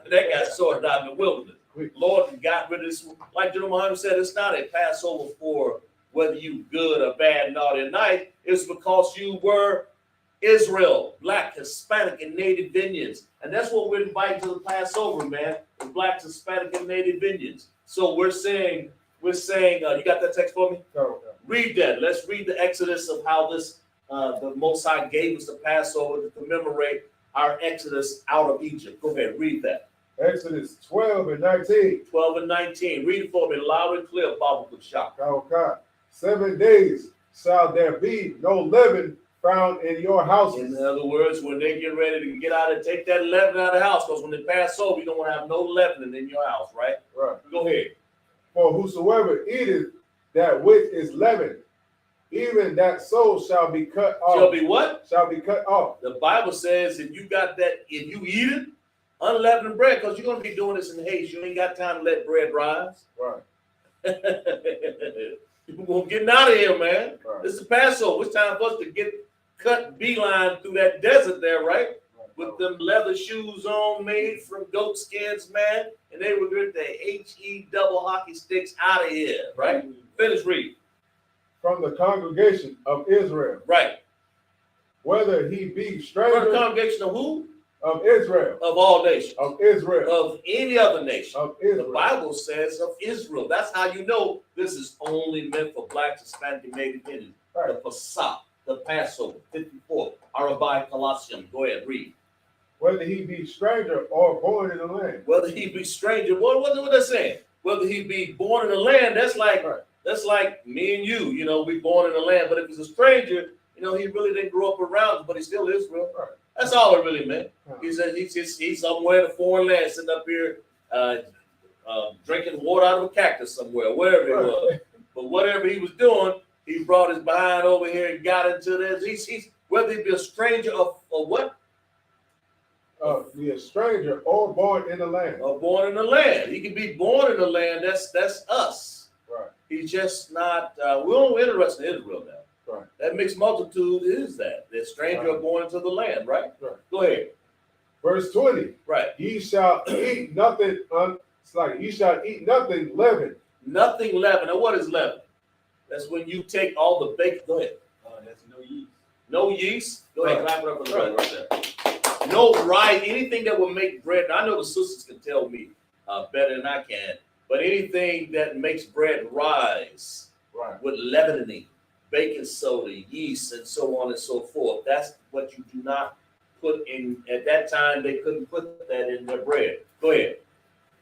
That got sorted out in the wilderness. Lord got rid of this. Like General Muhammad said, it's not a Passover for whether you good or bad, naughty or nice. It's because you were Israel, Black, Hispanic, and Native Indians. And that's what we're inviting to the Passover, man. The Black, Hispanic, and Native Indians. So we're saying, you got that text for me? No. Read that. Let's read the Exodus of how this the Most High gave us the Passover to commemorate our Exodus out of Egypt. Go ahead, read that. Exodus 12 and 19. 12 and 19. Read it for me loud and clear, Baba Kushak. COMCAST. 7 days shall there be no leaven found in your houses. In other words, when they get ready to get out and take that leaven out of the house, because when they pass over, you don't want to have no leavening in your house, right? Right. Go ahead. For whosoever eateth that which is leavened, even that soul shall be cut off. Shall be what? Shall be cut off. The Bible says if you got that, if you eat it, unleavened bread, because you're going to be doing this in haste. You ain't got time to let bread rise. Right. We're getting out of here, man. Right. This is Passover. It's time for us to get cut beeline through that desert there, right? With them leather shoes on made from goat skins, man. And they would get the HE double hockey sticks out of here, right? Finish read. From the congregation of Israel, Right. whether he be From the stranger, congregation of who? of Israel, of all nations, of Israel, of any other nation. of The Israel. Bible says of Israel. That's how you know this is only meant for blacks, Hispanic, and Native Indians. Right. The Pesach, the Passover, 54, Arabai Colossium. Go ahead, read. Whether he be stranger or born in the land. Whether he be stranger, what they saying? Whether he be born in the land, that's like me and you. You know, we born in the land. But if he's a stranger, you know, he really didn't grow up around us, but he's still Israel. Right. That's all it really meant. Uh-huh. He's somewhere in a foreign land, sitting up here drinking water out of a cactus somewhere, wherever it was. But whatever he was doing, he brought his behind over here and got into this. He's whether he be a stranger of what? Be a stranger or born in the land. Or born in the land. He can be born in the land. That's us. Right. He's just not. We're only interested in Israel now. Right. That mixed multitude is that the stranger born into the land. Right. Right. Go ahead. Verse 20. Right. Ye shall eat nothing. Ye shall eat nothing leavened. Nothing leavened. Now, what is leaven? That's when you take all the bacon. Go ahead. That's no yeast. No yeast. Go ahead. Clap it up for the brother right there. Right. No rice. Anything that will make bread. Now, I know the sisters can tell me better than I can. But anything that makes bread rise Right. with leavening, baking soda, yeast, and so on and so forth. That's what you do not put in. At that time, they couldn't put that in their bread. Go ahead.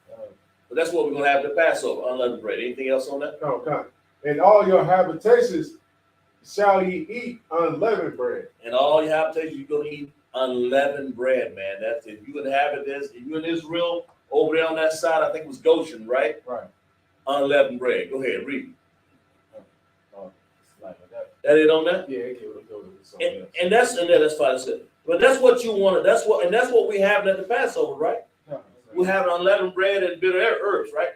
But that's what we're going to have the Passover, unleavened bread. Anything else on that? No. In all your habitations shall ye eat unleavened bread. And all you have to is you're going to eat unleavened bread, man. That's if you inhabit this. If you're in Israel, over there on that side, I think it was Goshen, right? Right. Unleavened bread. Go ahead, read. It's like that. That it on that? Yeah, it can And that's fine. That's it. But that's what you wanted. That's what we have at the Passover, right? We have unleavened bread and bitter herbs, right?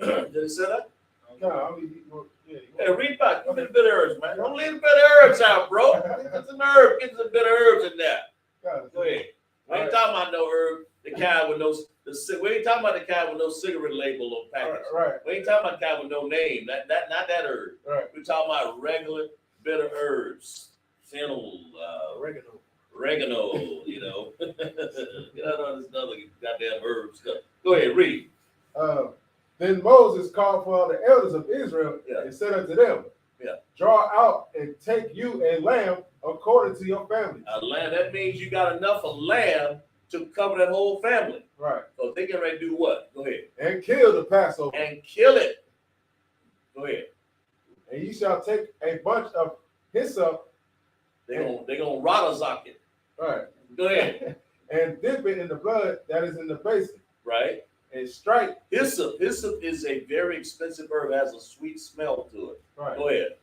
Did it say that? Hey, read back. Give me the bitter herbs, man. Don't leave the bitter herbs out, bro. Get some herbs. Get some bitter herbs in there. Go ahead. We ain't talking about no herb. The kind with no. We ain't talking about the kind with no cigarette label on package. Right. We ain't talking about the kind with no name. Not that herb. Right. We're talking about regular bitter herbs. Fennel, oregano, you know. There's another goddamn herb stuff. Go ahead, read. Then Moses called for all the elders of Israel and said unto them, draw out and take you a lamb according to your family. A lamb, that means you got enough of lamb to cover that whole family. Right. So they get ready to do what? Go ahead. And kill the Passover. And kill it. Go ahead. And ye shall take a bunch of hyssop. They're gonna ratazak it. Right. Go ahead. And dip it in the blood that is in the basin. Right. And strike. Hyssop. Hyssop is a very expensive herb. It has a sweet smell to it. Right. Go ahead.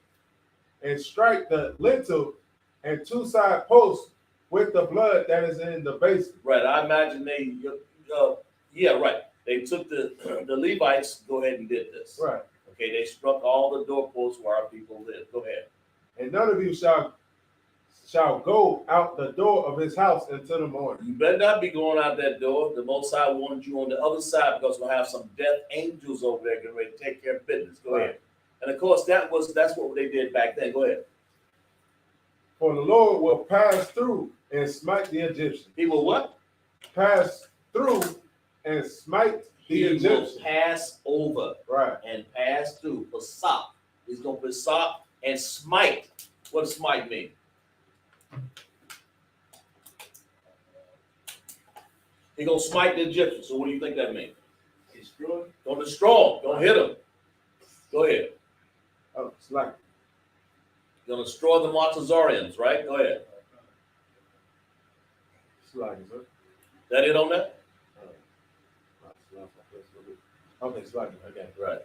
And strike the lintel and two side posts with the blood that is in the basin. Right. I imagine they. Right. They took the Levites. Go ahead and did this. Right. Okay. They struck all the doorposts where our people live. Go ahead. And none of you shall go out the door of his house until the morning. You better not be going out that door. The Most High wanted you on the other side because we'll have some death angels over there getting ready to take care of business. Go ahead. And of course, that's what they did back then. Go ahead. For the Lord will pass through and smite the Egyptians. He will what? Pass through and smite the He Egyptians. will pass over. Right. And pass through. Pesach. He's going to pesach and smite. What does smite mean? He's going to smite the Egyptians. So what do you think that means? Destroy. Don't destroy them. Don't hit them. Go ahead. Oh, it's like You're going to destroy the Montezorians, right? Go ahead. sir. That it on that? Okay, it's like okay. Right.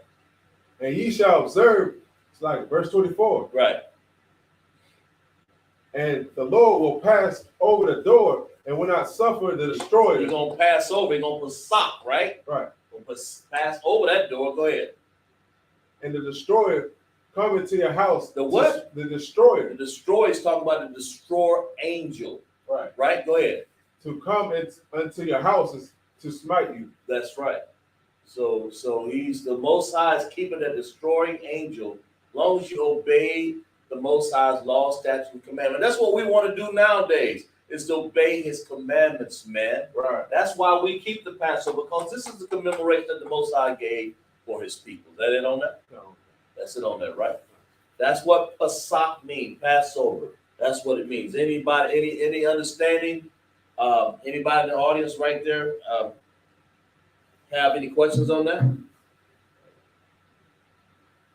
And ye shall observe, it's like verse 24. Right. And the Lord will pass over the door and will not suffer the destroyer. He's going to pass over. He's going to pesach, right? Right. He's going to pass over that door. Go ahead. And the destroyer come into your house. The what? The destroyer. The destroyer is talking about the destroyer angel. Right. Right? Go ahead. To come unto your houses to smite you. That's right. So he's the Most High is keeping a destroying angel as long as you obey the Most High's law, statutes, and commandment. That's what we want to do nowadays. is to obey his commandments, man. Right. That's why we keep the Passover, because this is the commemoration that the Most High gave for his people. Is that it on that? No. That's it on that, right? That's what Pesach means, Passover. That's what it means. Anybody, any understanding? Anybody in the audience right there have any questions on that?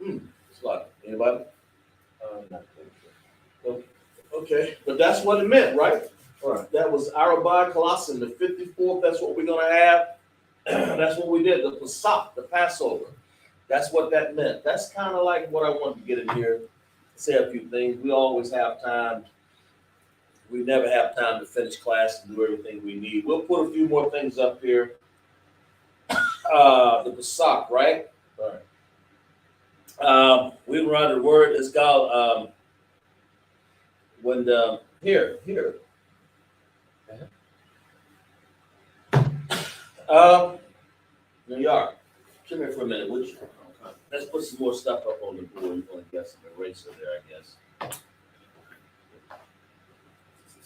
It's like, anybody? Not Okay, but that's what it meant, right? Right. That was Arabah Colossus, the 54th. That's what we're gonna have. That's what we did. The Pesach, the Passover. That's what that meant. That's kind of like what I wanted to get in here. Say a few things. We always have time. We never have time to finish class and do everything we need. We'll put a few more things up here. The Pesach, right? Right. We run the word. It's called when the here. New York. Come here for a minute, would you? Let's put some more stuff up on the board. You're gonna get some eraser there, I guess.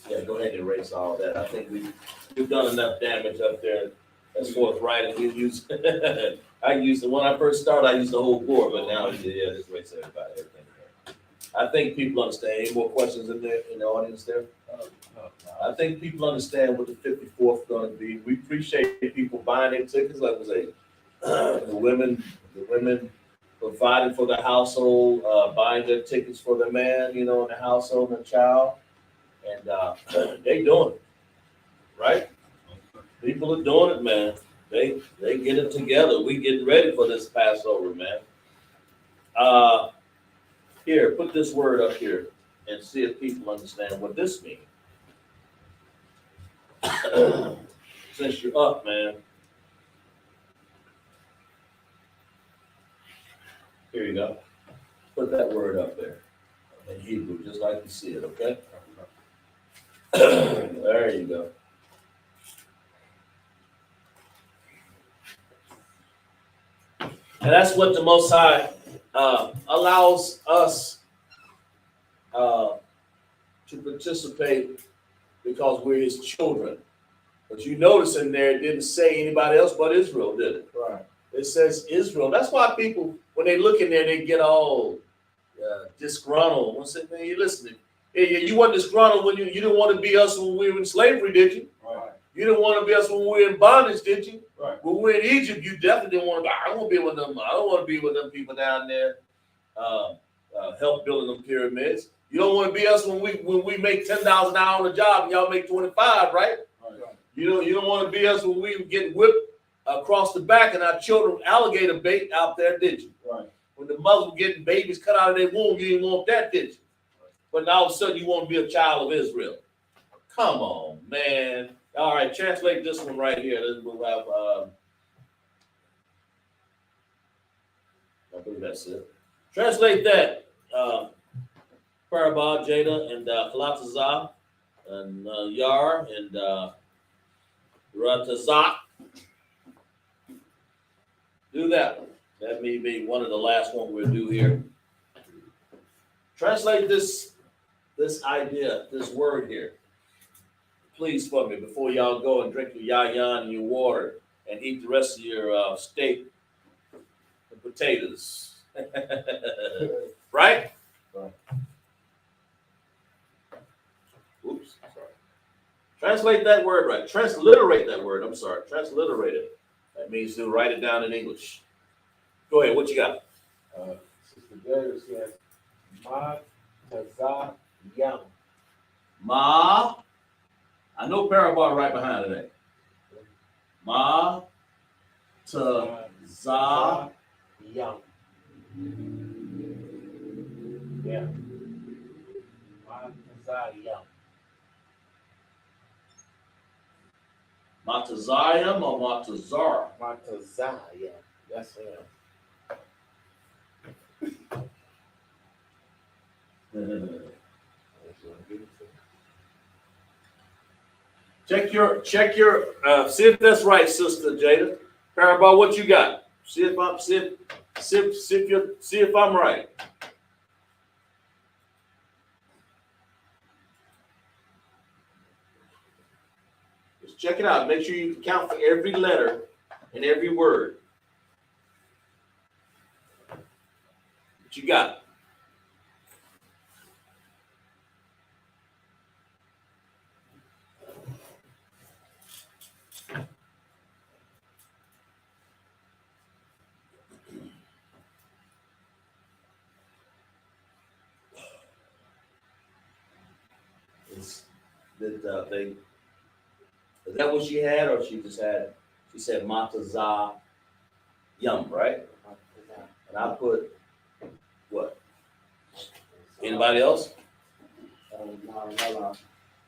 Yeah, go ahead and erase all that. I think we've done enough damage up there as far as writing. We use I used when I first started, I used the whole board, but now just erase everybody, everything there. I think people understand. Any more questions in there in the audience there? I think people understand what the 54th is going to be. We appreciate people buying their tickets. Like I say, the women providing for the household, buying their tickets for the man, in the household and the child, and they doing it, right? People are doing it, man. They get it together. We getting ready for this Passover, man. Here, put this word up here and see if people understand what this means. Since you're up, man. Here you go. Put that word up there in Hebrew, just like you see it, okay? There you go. And that's what the Most High allows us to participate because we're his children. But you notice in there, it didn't say anybody else but Israel, did it? Right. It says Israel. That's why people, when they look in there, they get all disgruntled. What's it, man? You listening? Yeah, you weren't disgruntled when you didn't want to be us when we were in slavery, did you? Right. You didn't want to be us when we were in bondage, did you? Right. When we were in Egypt, you definitely didn't want to. I don't want to be with them. I don't want to be with them people down there, help building them pyramids. You don't want to be us when we make $10 an hour on the job and y'all make 25, right? Right. You don't want to be us when we get whipped across the back and our children alligator bait out there, did you? Right. When the mother getting babies cut out of their womb, you didn't want that, did you? But now all of a sudden you want to be a child of Israel. Come on, man. All right, translate this one right here. This will have, I believe that's it. Translate that. Parabah, Jada, and Kalatazah, and Yar, and Ratazak. Do that one. That may be one of the last one we'll do here. Translate this idea, this word here. Please for me before y'all go and drink your yayan and your water and eat the rest of your steak and potatoes. Right? Right. Oops, sorry. Translate that word right. Transliterate that word. I'm sorry. Transliterate it. That means to write it down in English. Go ahead. What you got? Sister Darius says, Ma Tazah Yam. Ma. I know Parabah right behind it. Ma Tazah Yam. Yeah. Ma Tazah Yam. Matazayim or Matazar? Ma Tazah Yam. That's him. Check your see if that's right, Sister Jada. Parabah, what you got? See if I'm right. check it out. Make sure you count for every letter and every word. What you got? Is that what she had, or she just had? She said Matazah Yum, right? And I put what? Anybody else?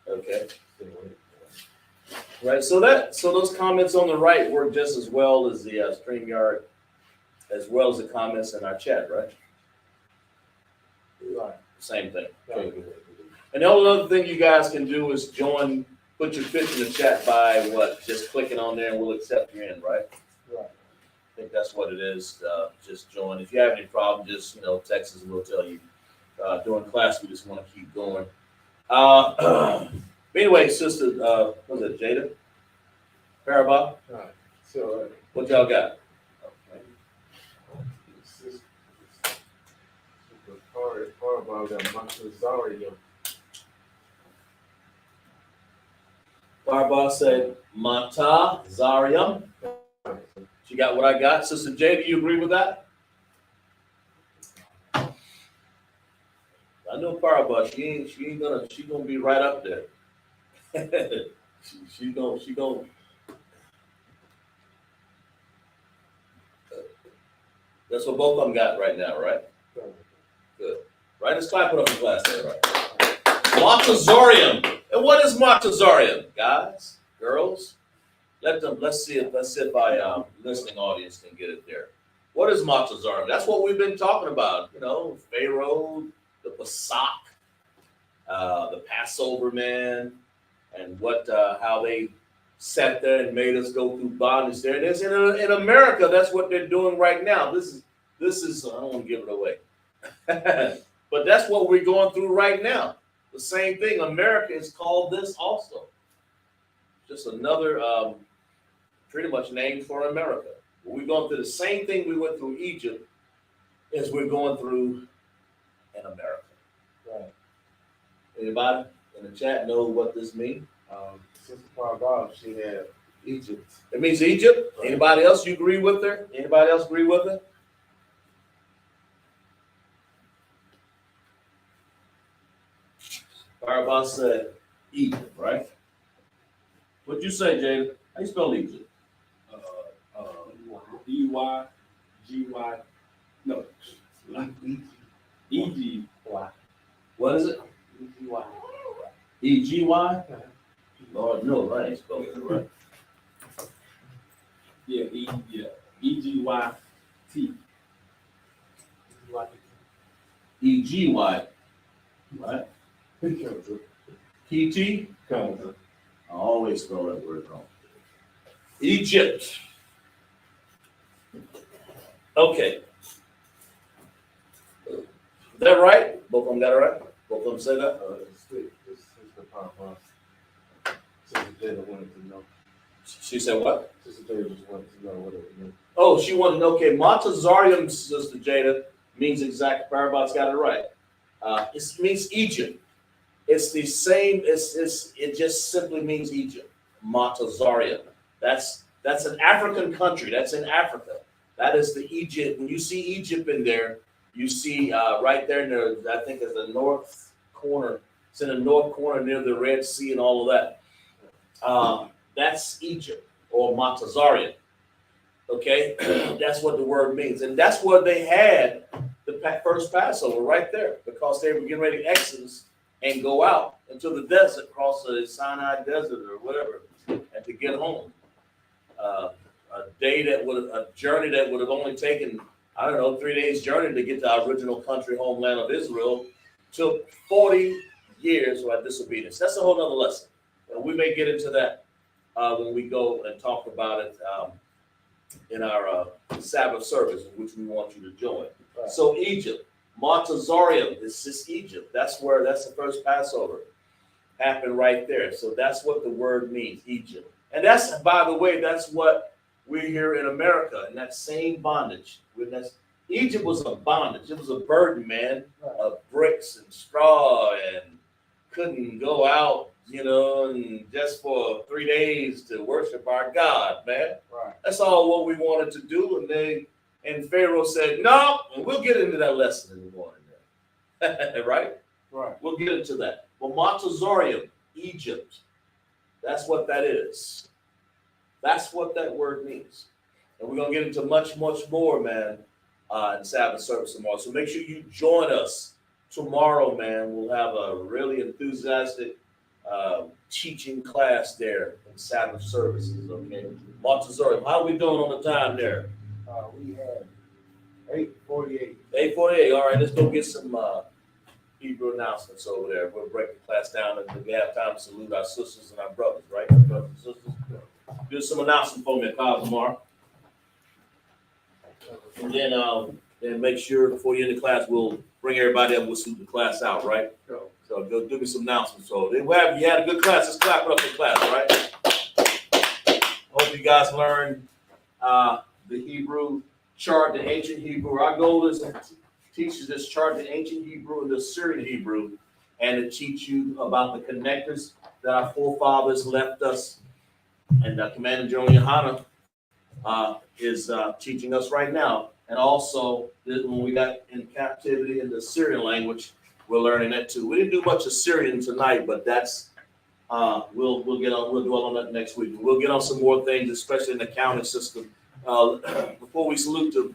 Okay. Right. So those comments on the right work just as well as the StreamYard, as well as the comments in our chat, right? Right. Same thing. Okay. And the only other thing you guys can do is join, put your pitch in the chat by what? Just clicking on there and we'll accept you in, right? Right. I think that's what it is. Just join. If you have any problem, just, text us and we'll tell you. During class, we just want to keep going. Anyway, sister, what was it, Jada? Parabah? Right. So, What y'all got? part about that Matazarium. Parabah said, Mata Zarium. She got what I got. Sister Jada, do you agree with that? I know Parabah, she gonna be right up there. she gonna. That's what both of them got right now, right? Good. Right, let's clap it up in class there, right? Montazorium. And what is Montazorium, guys, girls? Let's see if our listening audience can get it there. What is Montazorium? That's what we've been talking about. Pharaoh, the Pesach, the Passover man, and how they sat there and made us go through bondage there. And in America, that's what they're doing right now. This is I don't want to give it away. But that's what we're going through right now. The same thing. America is called this also. Just another pretty much name for America. We're going through the same thing we went through Egypt as we're going through in America. Right. Anybody in the chat know what this means? Sister Parabah, she had Egypt. It means Egypt. Right. Anybody else you agree with her? Anybody else agree with her? Parabah said Egypt, right? What'd you say, Jada? How you spell Egypt? E-Y-G-Y, no, E-G-Y. What is it? E-G-Y. E-G-Y? Lord, no, I ain't spelling it right. Yeah, E-G-Y-T. E-G-Y, right? P-T? Comes. I always spell that word wrong. Egypt. Okay. Is that right? Both of them got it right? Both of them say that? This is the Parabah. Sister Jada wanted to know. She said what? Sister Jada just wanted to know what it meant. Oh, she wanted to know, okay, Montazarium, Sister Jada, means exact, Parabah's got it right. It means Egypt. It's the same, it just simply means Egypt. Montazarium. That's an African country. That's in Africa. That is the Egypt. When you see Egypt in there, you see right there in the, I think it's the north corner. It's in the north corner near the Red Sea and all of that. That's Egypt or Montazarium. Okay, that's what the word means. And that's where they had the first Passover right there, because they were getting ready to exodus and go out into the desert, cross the Sinai desert or whatever, and to get home. A journey that would have only taken, 3 days journey to get to our original country, homeland of Israel, took 40 years of disobedience. That's a whole nother lesson. We may get into that when we go and talk about it in our Sabbath service, which we want you to join. Right. So Egypt, Montazarium, it's just Egypt. That's the first Passover happened right there. So that's what the word means, Egypt. And that's, by the way, that's what we're here in America, in that same bondage. Egypt was a bondage. It was a burden, man, of bricks and straw, and couldn't go out, and just for 3 days to worship our God, man. Right. That's all what we wanted to do. And Pharaoh said, no, and we'll get into that lesson in the morning. Right? Right. We'll get into that. Well, Montezorium, Egypt, that's what that is. That's what that word means. And we're going to get into much, much more, man, in Sabbath service tomorrow. So make sure you join us tomorrow, man. We'll have a really enthusiastic teaching class there in Sabbath services, okay? Montezorium, how are we doing on the time there? We have 8:48. 8:48. All right, let's go get some Hebrew announcements over there. We'll break the class down and we have time to salute our sisters and our brothers, right? Our brothers and sisters. Do some announcement for me, Cosmar. And then make sure before you end the class, we'll bring everybody up. We'll salute the class out, right? So go do me some announcements. So you had a good class. Let's clap it up for class, right? Hope you guys learned the Hebrew chart, the ancient Hebrew. Our goal is to teach you this chart, the ancient Hebrew and the Syrian Hebrew, and to teach you about the connectors that our forefathers left us. And Commander General YAHANNA is teaching us right now. And also, when we got in captivity in the Syrian language, we're learning that too. We didn't do much of Syrian tonight, but that's we'll dwell on that next week. We'll get on some more things, especially in the accounting system. Before we salute the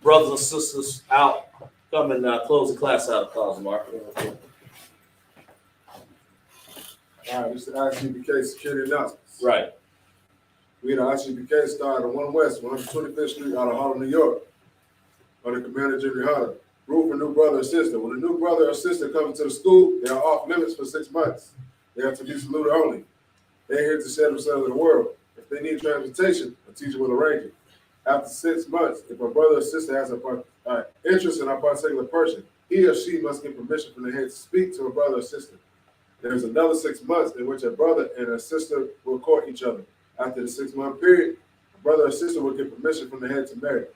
brothers and sisters out, come and close the class out, Cosmar. All right, this is the I.S.U.P.K security announcements. Right. We at I.S.U.P.K started on 1 West, 125th Street out of Harlem, New York. Under Commander General YAHANNA. Rule for new brother or sister. When a new brother or sister comes to the school, they are off limits for 6 months. They have to be saluted only. They're here to share themselves in the world. If they need transportation, a teacher will arrange it. After 6 months, if a brother or sister has an interest in a particular person, he or she must get permission from the head to speak to a brother or sister. There is another 6 months in which a brother and a sister will court each other. After the 6 month period, a brother or sister will get permission from the head to marry.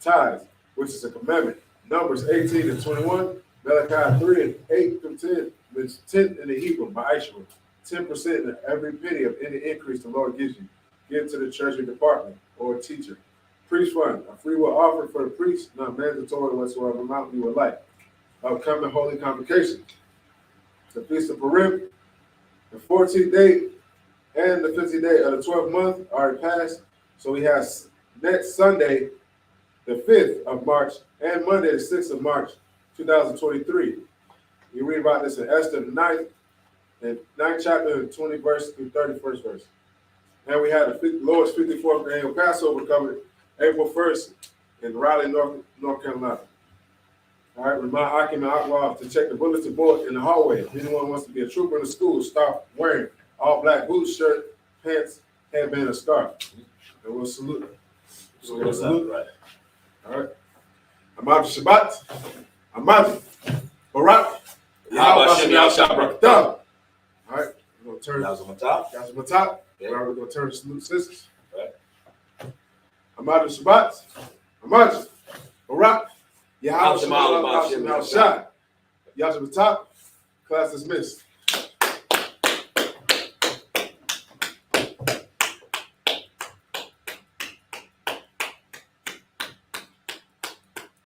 Tithes, which is a commandment. Numbers 18 and 21, Malachi 3 and 8 through 10, which 10 in the Hebrew by I.S.U.P.K. 10% of every penny of any increase the Lord gives you. Give to the treasury department or a teacher. Priest fund, a free will offered for the priest, not mandatory whatsoever amount you would like. Upcoming holy convocation. The Feast of Purim, the 14th day and the 15th day of the 12th month already passed. So we have next Sunday, the 5th of March, and Monday, the 6th of March, 2023. You read about this in Esther, the 9th chapter, 20 verse through 31st verse. And we had the Lord's 54th annual Passover coming April 1st in Raleigh, North Carolina. All right, remind Akim and Akwa to check the bulletin board in the hallway. If anyone wants to be a trooper in the school, start wearing all black boots, shirt, pants, headband, and scarf. And we'll salute them. So we'll salute. Right. All right. Ahmad Shabbat. Ahmad Barak. Yahweh. Done. All right. We're going to turn. That was on the top. That's on the top. Yeah. We're going to turn to salute sisters. Right. Ahmad Shabbat. Ahmad Barak. Yahweh. Yahweh. Class dismissed.